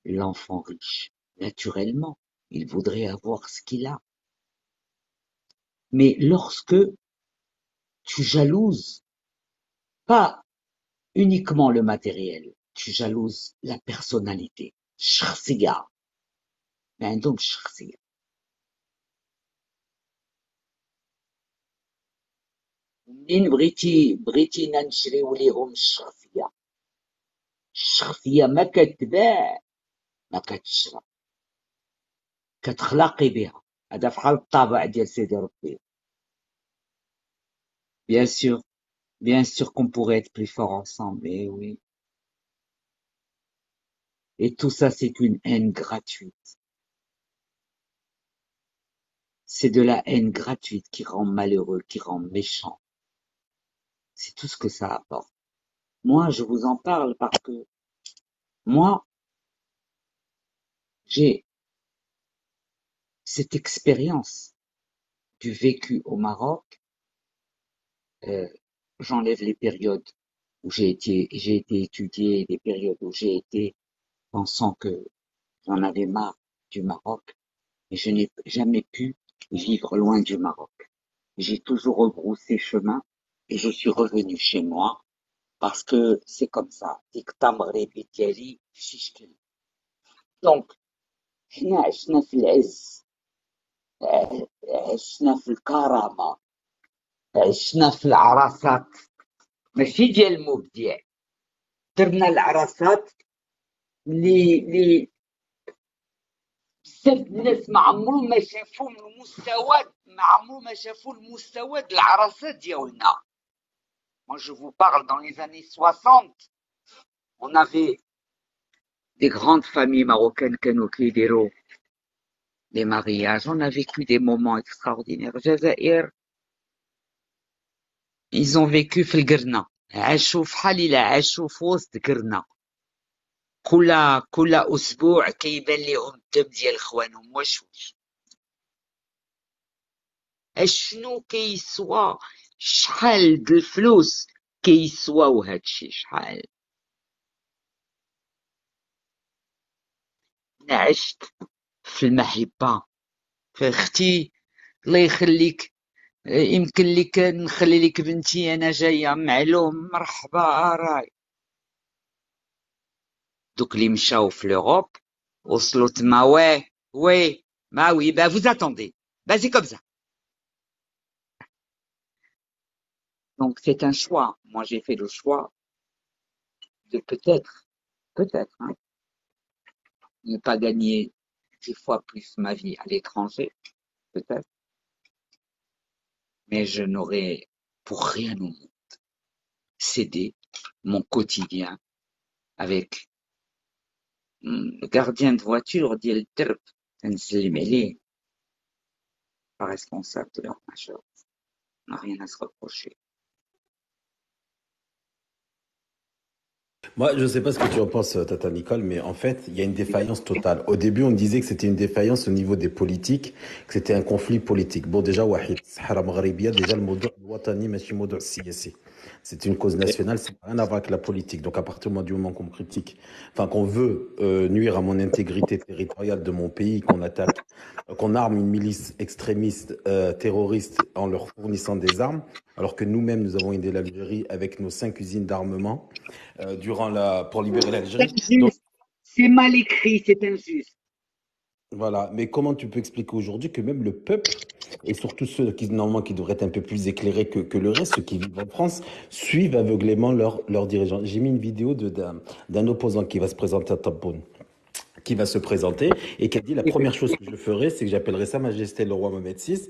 l'enfant riche. Naturellement, il voudrait avoir ce qu'il a. Mais lorsque tu jalouses pas uniquement le matériel, tu jalouses la personnalité, shakhsiya. ما عندهمش شخصية. منين بغيتينا نشريو ليهم الشخصية ما كتباع ما كتشرى، كتخلقي بها. هذا فحال الطابع ديال سيدي ربي. Bien sûr qu'on pourrait être plus fort ensemble, eh oui. Et tout ça, c'est une haine gratuite. C'est de la haine gratuite qui rend malheureux, qui rend méchant. C'est tout ce que ça apporte. Moi, je vous en parle parce que moi, j'ai cette expérience du vécu au Maroc. J'enlève les périodes où j'ai été étudié, les périodes où j'ai été pensant que j'en avais marre du Maroc, et je n'ai jamais pu vivre loin du Maroc. J'ai toujours rebroussé chemin et je suis revenu chez moi parce que c'est comme ça. Donc, حنا عشنا في العز، عشنا في الكرامة، عشنا في العراسات ماشي ديال المبدع. درنا العراسات اللي بزاف الناس ما عمرهم ما شافوا المستوى د العراسات ديالنا. Moi, je vous parle dans les années 60, on avait des grandes familles marocaines كانوا كيديروا les mariages. On a vécu des moments extraordinaires. الجزائر ils ont vécu في القرنة، عاشوا فحال إلا عاشوا في وسط قرنة. كل أسبوع كيبان لهم الدم ديال خوانهم. واش اشنو كيسوى، شحال د الفلوس كيسواو هادشي، شحال. أنا عشت في المحبة. فاختي الله يخليك، يمكن لك نخلي لك بنتي أنا جاية معلوم، مرحبا راي. دوك اللي مشاو في l'Europe وصلوا تما وي bah vous attendez, bah c'est comme ça. Donc c'est un choix. Moi j'ai fait le choix de peut-être hein, ne pas gagner 10 fois plus ma vie à l'étranger, peut-être, mais je n'aurais pour rien au monde cédé mon quotidien avec le gardien de voiture ديال الدرب تنسلم عليه، pas responsable de leur majeur. On n'a rien à se reprocher. Moi, je ne sais pas ce que tu en penses, Tata Nicole, mais en fait, il y a une défaillance totale. Au début, on disait que c'était une défaillance au niveau des politiques, que c'était un conflit politique. Bon, déjà, Wahid, Sahara Maghribia, déjà, le mot Watani, Machi Modo Siyasi. C'est une cause nationale, ça n'a rien à voir avec la politique. Donc, à partir du moment qu'on critique, enfin, qu'on veut nuire à mon intégrité territoriale de mon pays, qu'on attaque, qu'on arme une milice extrémiste, terroriste, en leur fournissant des armes, alors que nous-mêmes, nous avons aidé l'Algérie avec nos 5 usines d'armement. Pour libérer l'Algérie. Donc, C'est mal écrit, c'est injuste. voilà. Mais comment tu peux expliquer aujourd'hui que même le peuple, et surtout ceux qui, normalement, qui devraient être un peu plus éclairés que le reste, ceux qui vivent en France, suivent aveuglément leurs dirigeants. J'ai mis une vidéo d'un opposant qui va se présenter à Taboun, qui va se présenter et qui a dit la première chose que je ferai, c'est que j'appellerai Sa Majesté le roi Mohamed VI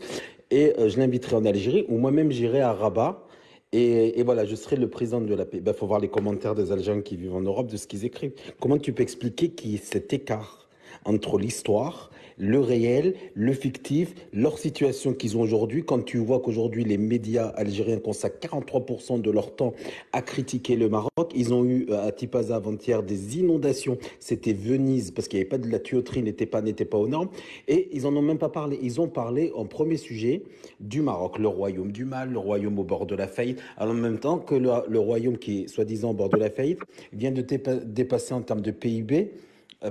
et je l'inviterai en Algérie ou moi-même j'irai à Rabat. Et voilà, je serai le président de la paix. Il faut voir les commentaires des Algériens qui vivent en Europe, de ce qu'ils écrivent. Comment tu peux expliquer qu'il y ait cet écart entre l'histoire, le réel, le fictif, leur situation qu'ils ont aujourd'hui, quand tu vois qu'aujourd'hui les médias algériens consacrent 43% de leur temps à critiquer le Maroc. Ils ont eu à Tipaza avant-hier des inondations. C'était Venise parce qu'il n'y avait pas de la tuyauterie, n'était pas aux normes. Et ils en ont même pas parlé. Ils ont parlé en premier sujet du Maroc, le royaume du mal, le royaume au bord de la faillite. Alors en même temps que le royaume qui est soi-disant au bord de la faillite vient de dépasser en termes de PIB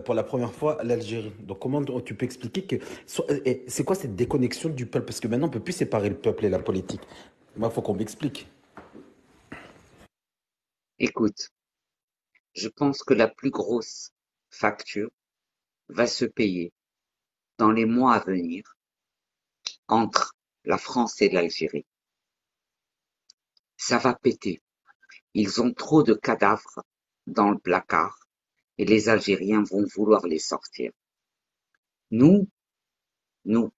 pour la première fois l'Algérie. Donc comment tu peux expliquer que c'est quoi cette déconnexion du peuple? Parce que maintenant on peut plus séparer le peuple et la politique. Moi, il faut qu'on m'explique. Écoute, je pense que la plus grosse facture va se payer dans les mois à venir entre la France et l'Algérie. Ça va péter. Ils ont trop de cadavres dans le placard et les Algériens vont vouloir les sortir. nous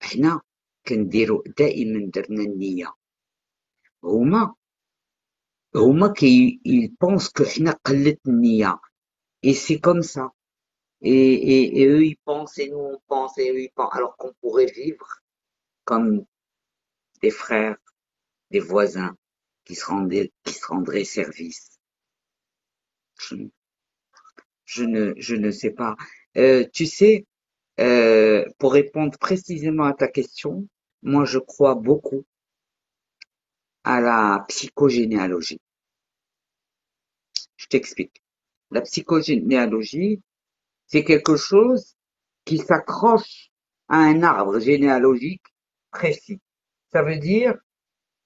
حنا كنديروا دائما درنا النية. هما ils pensent que حنا قلت النية et c'est comme ça. Et eux ils pensent et nous on pense et eux ils pensent alors qu'on pourrait vivre comme des frères, des voisins qui se rendraient service. Je ne sais pas. Tu sais, pour répondre précisément à ta question, moi je crois beaucoup à la psychogénéalogie. Je t'explique. La psychogénéalogie, c'est quelque chose qui s'accroche à un arbre généalogique précis. Ça veut dire,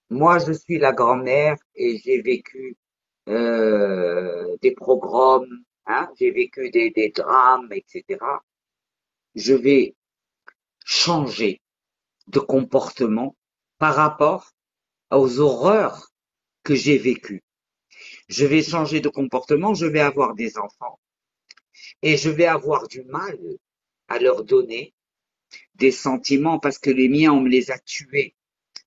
moi je suis la grand-mère et j'ai vécu des pogroms, hein, j'ai vécu des drames, etc. Je vais changer de comportement par rapport aux horreurs que j'ai vécues. Je vais changer de comportement, je vais avoir des enfants et je vais avoir du mal à leur donner des sentiments parce que les miens, on me les a tués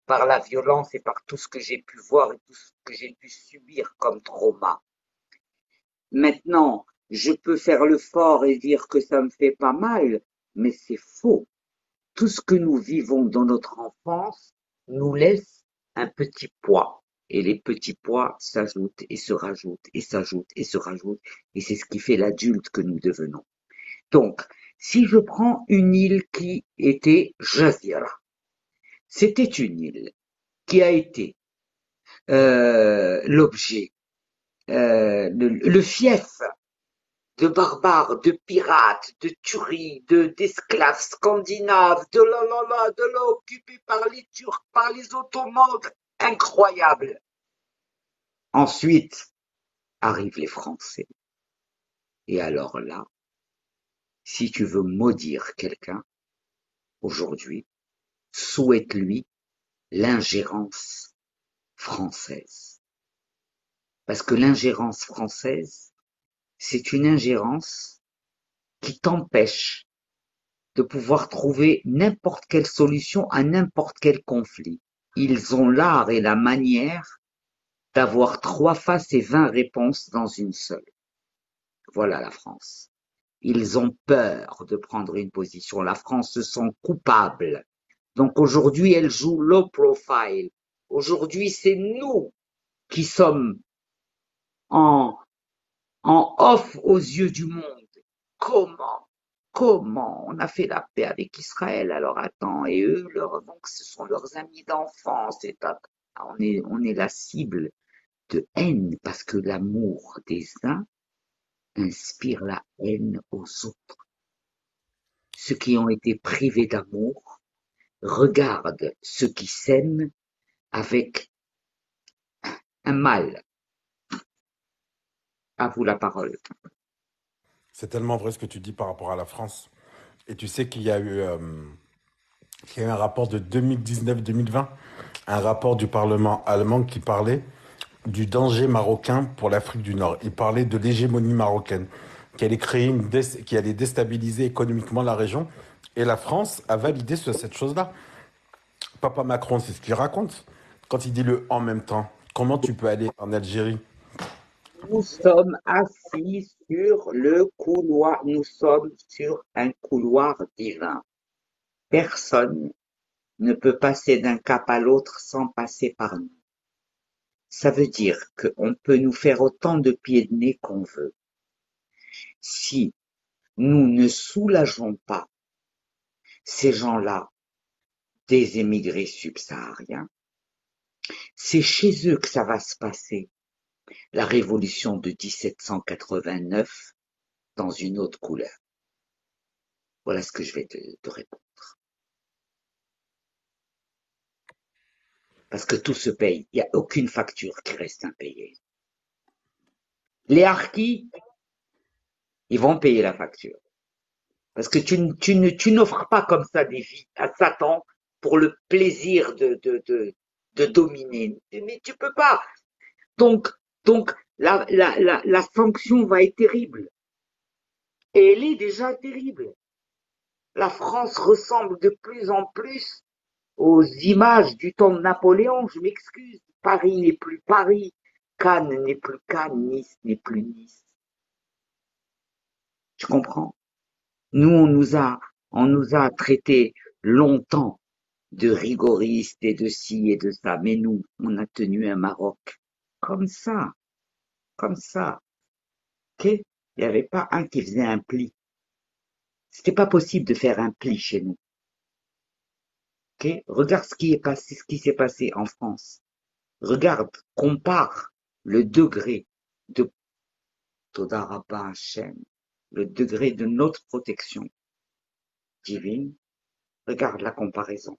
par la violence et par tout ce que j'ai pu voir et tout ce que j'ai pu subir comme trauma. Maintenant, je peux faire le fort et dire que ça me fait pas mal, mais c'est faux. Tout ce que nous vivons dans notre enfance nous laisse un petit poids. Et les petits poids s'ajoutent et se rajoutent et s'ajoutent et se rajoutent. Et c'est ce qui fait l'adulte que nous devenons. Donc, si je prends une île qui était Jazira, c'était une île qui a été l'objet, le fief de barbares, de pirates, de tueries, d'esclaves scandinaves, de là occupés par les Turcs, par les Ottomans, incroyable. Ensuite arrivent les Français. Et alors là, si tu veux maudire quelqu'un, aujourd'hui, souhaite-lui l'ingérence française. Parce que l'ingérence française, c'est une ingérence qui t'empêche de pouvoir trouver n'importe quelle solution à n'importe quel conflit. Ils ont l'art et la manière d'avoir 3 faces et 20 réponses dans une seule. Voilà la France. Ils ont peur de prendre une position. La France se sent coupable. Donc aujourd'hui, elle joue low profile. Aujourd'hui, c'est nous qui sommes en off aux yeux du monde. Comment on a fait la paix avec Israël? Alors attends, et eux, donc ce sont leurs amis d'enfance. On est la cible de haine parce que l'amour des uns inspire la haine aux autres. Ceux qui ont été privés d'amour regardent ceux qui s'aiment avec un mal. À vous la parole. C'est tellement vrai ce que tu dis par rapport à la France. Et tu sais qu'il y a eu un rapport de 2019-2020, un rapport du Parlement allemand qui parlait du danger marocain pour l'Afrique du Nord. Il parlait de l'hégémonie marocaine, qui allait qui allait déstabiliser économiquement la région. Et la France a validé cette chose-là. Papa Macron, c'est ce qu'il raconte. Quand il dit le en même temps, comment tu peux aller en Algérie? Nous sommes assis sur le couloir, nous sommes sur un couloir divin. Personne ne peut passer d'un cap à l'autre sans passer par nous. Ça veut dire qu'on peut nous faire autant de pieds de nez qu'on veut. Si nous ne soulageons pas ces gens-là des émigrés subsahariens, c'est chez eux que ça va se passer. La révolution de 1789 dans une autre couleur. Voilà ce que je vais te répondre. Parce que tout se paye. Il n'y a aucune facture qui reste impayée. Les harkis, ils vont payer la facture. Parce que tu n'offres pas comme ça des vies à Satan pour le plaisir de dominer. Mais tu peux pas. Donc, donc la sanction va être terrible. Et elle est déjà terrible. La France ressemble de plus en plus aux images du temps de Napoléon. Je m'excuse. Paris n'est plus Paris. Cannes n'est plus Cannes. Nice n'est plus Nice. Tu comprends? Nous, on nous a traités longtemps de rigoristes et de ci et de ça. Mais nous, on a tenu un Maroc comme ça, comme ça. Ok? Il n'y avait pas un qui faisait un pli. C'était pas possible de faire un pli chez nous. Ok? Regarde ce qui est passé, ce qui s'est passé en France. Regarde, compare le degré de Todarabah Hashem, le degré de notre protection divine. Regarde la comparaison.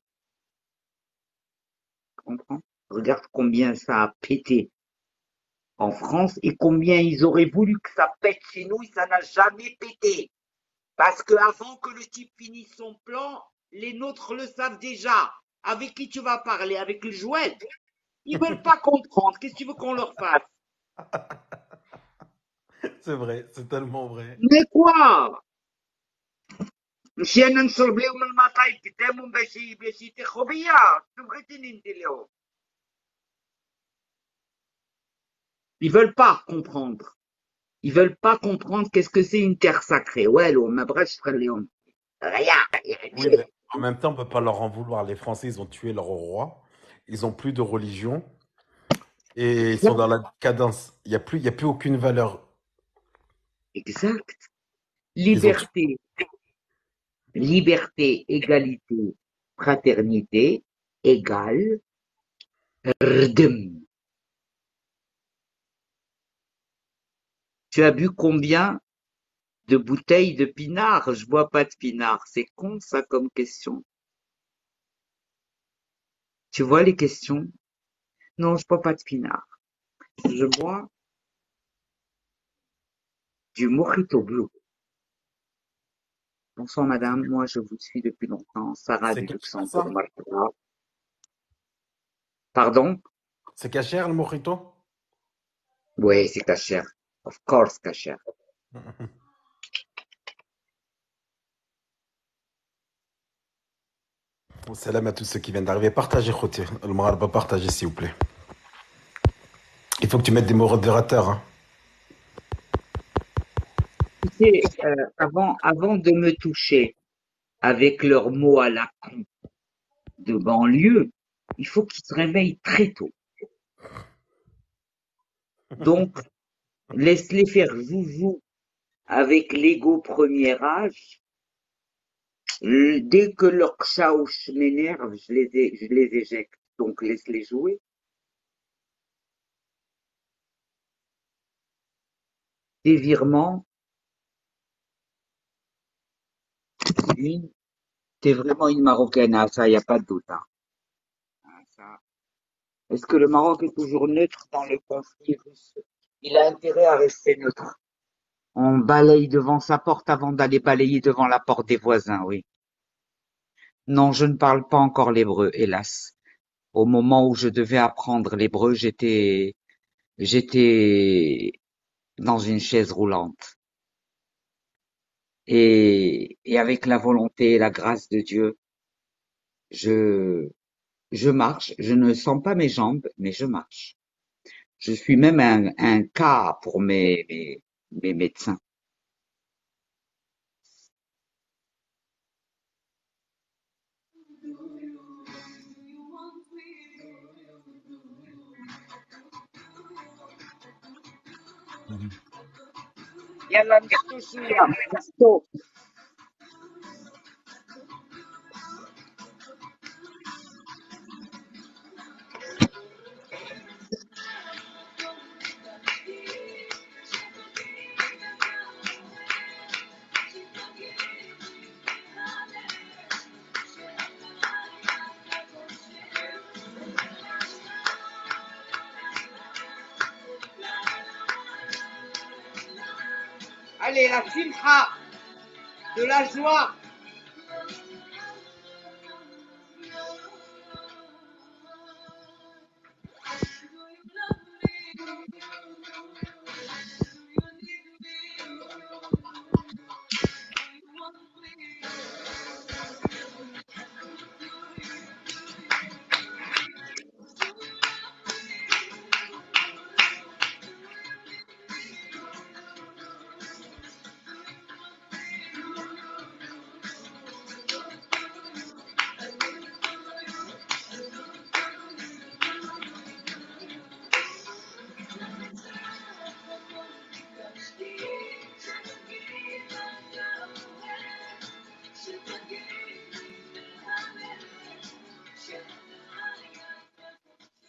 Comprends? Regarde combien ça a pété en France et combien ils auraient voulu que ça pète chez nous et ça n'a jamais pété. Parce que avant que le type finisse son plan, les nôtres le savent déjà. Avec qui tu vas parler? Avec le jouet? Ils veulent pas comprendre. Qu'est-ce que tu veux qu'on leur fasse? C'est vrai, c'est tellement vrai. Mais quoi? مشينا نشرب لهم المطايب قدامهم باش يتخوا بيا. شنو بغيتي ندير لهم؟ Ils veulent pas comprendre. Ils veulent pas comprendre qu'est-ce que c'est une terre sacrée. Ouais, ma brèche Léon. Rien. Oui, mais en même temps, on peut pas leur en vouloir. Les Français, ils ont tué leur roi. Ils ont plus de religion. Et ils sont dans la cadence. Il y a plus aucune valeur. Exact. Ils ont tué. Liberté, liberté, égalité, fraternité, égale, rdem. Tu as bu combien de bouteilles de pinard? Je bois pas de pinard. C'est con ça comme question. Tu vois les questions? Non, je bois pas de pinard. Je bois du mojito bleu. Bonsoir madame, moi je vous suis depuis longtemps. Sarah C'est du cachère, Luxembourg, ça? Martha. Pardon? C'est cachère, le mojito? Oui, c'est kasher. Of course kasher. Salam à tous ceux qui viennent d'arriver. Partagez, Khouti. Le Maghreb, partagez, s'il vous plaît. Il faut que tu mettes des modérateurs. Hein. Tu sais, avant de me toucher avec leurs mots à la con de banlieue, il faut qu'ils se réveillent très tôt. Donc, laisse-les faire joujou avec l'ego premier âge. Dès que leur chaouche m'énerve, je les éjecte. Donc, laisse-les jouer. Des virements, t'es vraiment une Marocaine, ah, ça, y a pas de doute. Hein. Ah, ça. Est-ce que le Maroc est toujours neutre dans le conflit russe? Il a intérêt à rester neutre. On balaye devant sa porte avant d'aller balayer devant la porte des voisins, oui. Non, je ne parle pas encore l'hébreu, hélas. Au moment où je devais apprendre l'hébreu, j'étais dans une chaise roulante. Et avec la volonté et la grâce de Dieu, je, je marche. Je ne sens pas mes jambes, mais je marche. Je suis même un cas pour mes médecins. يلا نقطو شوية نقطو. Allez, la simcha. de la joie.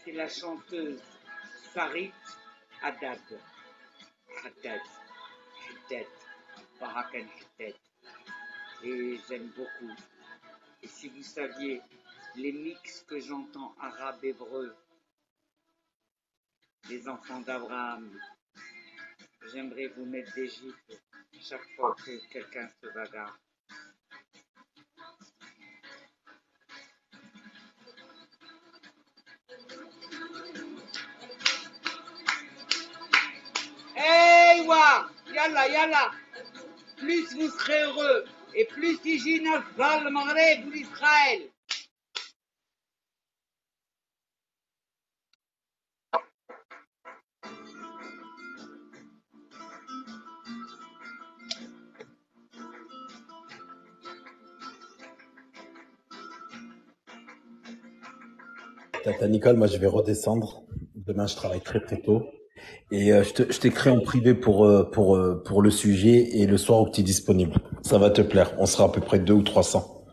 C'est la chanteuse Sarit Haddad. Haddad. Haddad. Barakan Haddad. Et j'aime beaucoup. Et si vous saviez les mix que j'entends arabe-hébreu, les enfants d'Abraham, j'aimerais vous mettre des gifles chaque fois que quelqu'un se bagarre. Hey, wa! Yalla, yalla! Plus vous serez heureux et plus Tijina va le Maghreb ou l'Israël. Tata Nicole, moi je vais redescendre. Demain je travaille très très tôt. Et je t'écris en privé pour le sujet et le soir où tu es disponible. Ça va te plaire. On sera à peu près 200 ou 300.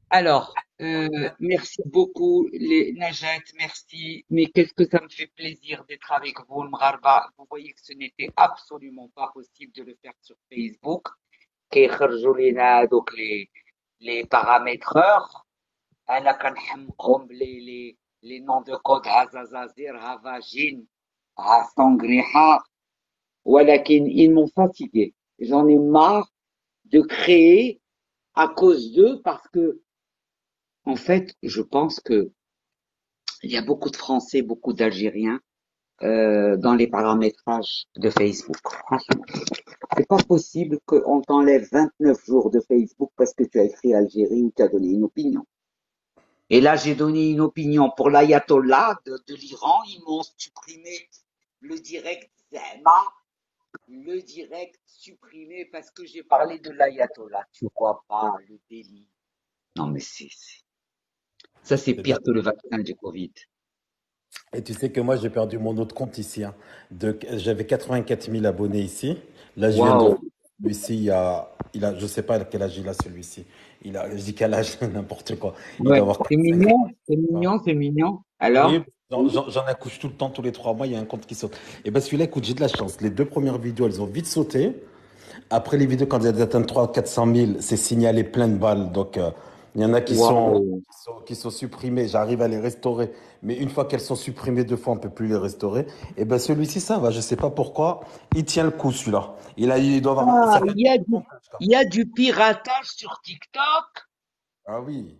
Alors, merci beaucoup, les Najat, merci. Mais qu'est-ce que ça me fait plaisir d'être avec vous, le Mgharba. Vous voyez que ce n'était absolument pas possible de le faire sur Facebook. كيخرجوا لينا دوك les paramétreurs. أنا كنحمقهم les noms de code Hazazazir, Havajin, Hasangriha. ولكن ils m'ont fatigué. J'en ai marre de créer à cause d'eux parce que en fait, je pense que il y a beaucoup de Français, beaucoup d'Algériens dans les paramétrages de Facebook. Franchement, c'est pas possible qu'on t'enlève 29 jours de Facebook parce que tu as écrit Algérie ou tu as donné une opinion. Et là, j'ai donné une opinion pour l'ayatollah de l'Iran. Ils m'ont supprimé le direct Zema, le direct supprimé parce que j'ai parlé de l'ayatollah. Tu vois pas le délit. Non, mais ça, c'est pire que le vaccin du Covid. Et tu sais que moi, j'ai perdu mon autre compte ici. Hein. J'avais 84 000 abonnés ici. Là, je viens de... Celui-ci, je sais pas quel âge il a, celui-ci. Je dis quel âge, n'importe quoi. Il doit avoir C'est mignon, c'est mignon, c'est mignon. Alors? Oui, j'en accouche tout le temps, tous les 3 mois, il y a un compte qui saute. Et ben celui-là, écoute, j'ai de la chance. Les 2 premières vidéos, elles ont vite sauté. Après les vidéos, quand elles atteignent 300 400 000, c'est signalé plein de balles. Donc, il y en a qui sont supprimées. J'arrive à les restaurer. Mais une fois qu'elles sont supprimées 2 fois, on ne peut plus les restaurer. Et ben celui-ci, ça va. Je ne sais pas pourquoi. Il tient le coup, celui-là. Il doit avoir. Il y a du piratage sur TikTok. Ah oui.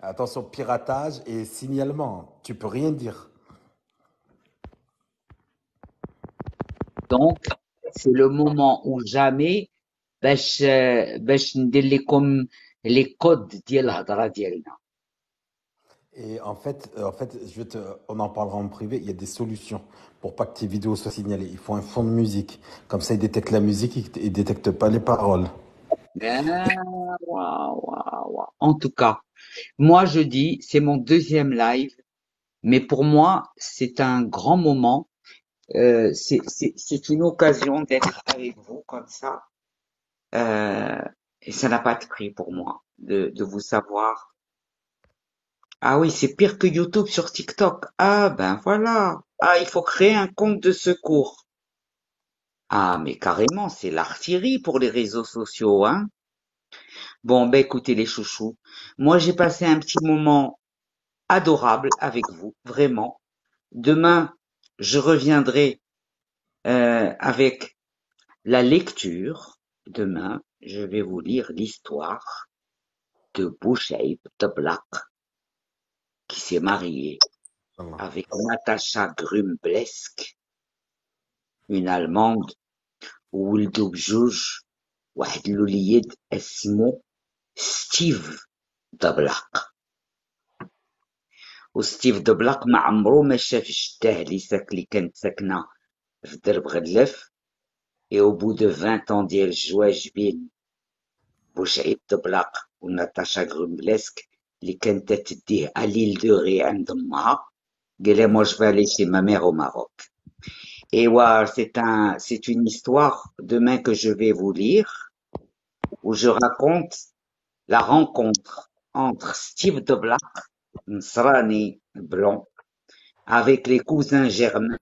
Attention, piratage et signalement. Tu peux rien dire. Donc, c'est le moment où jamais باش ندير لكم les codes ديال الهضره ديالنا. Et en fait, on en parlera en privé. Il y a des solutions pour pas que tes vidéos soient signalées. Il faut un fond de musique. Comme ça, ils détectent la musique, ils détectent pas les paroles. En tout cas, moi je dis, c'est mon 2e live, mais pour moi, c'est un grand moment. C'est une occasion d'être avec vous comme ça. Et ça n'a pas de prix pour moi de vous savoir. Ah oui, c'est pire que YouTube sur TikTok. Ah ben voilà. Ah, il faut créer un compte de secours. Ah, mais carrément, c'est l'artillerie pour les réseaux sociaux, hein. Bon, ben écoutez les chouchous, moi j'ai passé un petit moment adorable avec vous, vraiment. Demain, je reviendrai avec La lecture, demain, je vais vous lire l'histoire de Bouchaïb Toblak, qui s'est marié Inch'Allah. avec Natacha Grumblesk, une Allemande, وولدوا بجوج واحد الوليد اسمه ستيف دبلاق. وستيف دبلاق ما عمرو ما شاف جداه اللي كانت ساكنه في درب غلف. Et au bout de 20 ans ديال الزواج بين بوشعيب دبلاق وناتاشا غرومبلسك اللي كانت تديه à l'île de Ré عند امها، قال لها moi je vais aller chez ma mère au Maroc. Et ouais, c'est une histoire demain que je vais vous lire où je raconte la rencontre entre Steve Deblack, Nsrani blanc, avec les cousins germains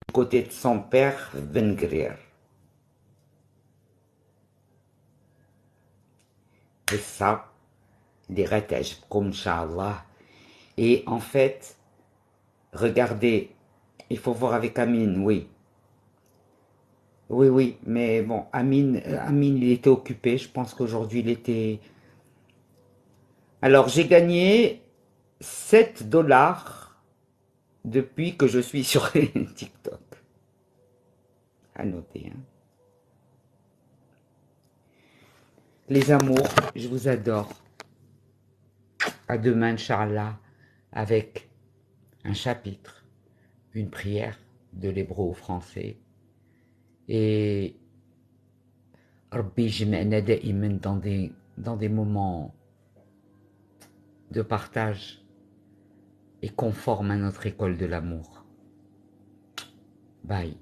du côté de son père, Ben Grir. Et ça, les rattages comme Inch'Allah. Et en fait, regardez, il faut voir avec Amine, oui. Oui, mais bon, Amine, il était occupé, je pense qu'aujourd'hui il était... Alors, j'ai gagné 7 dollars depuis que je suis sur TikTok. À noter, hein. Les amours, je vous adore. À demain, Inch'Allah, avec un chapitre, une prière de l'hébreu au français. Et Rabbi Jim'ana da'iman dans des moments de partage et conforme à notre école de l'amour. Bye.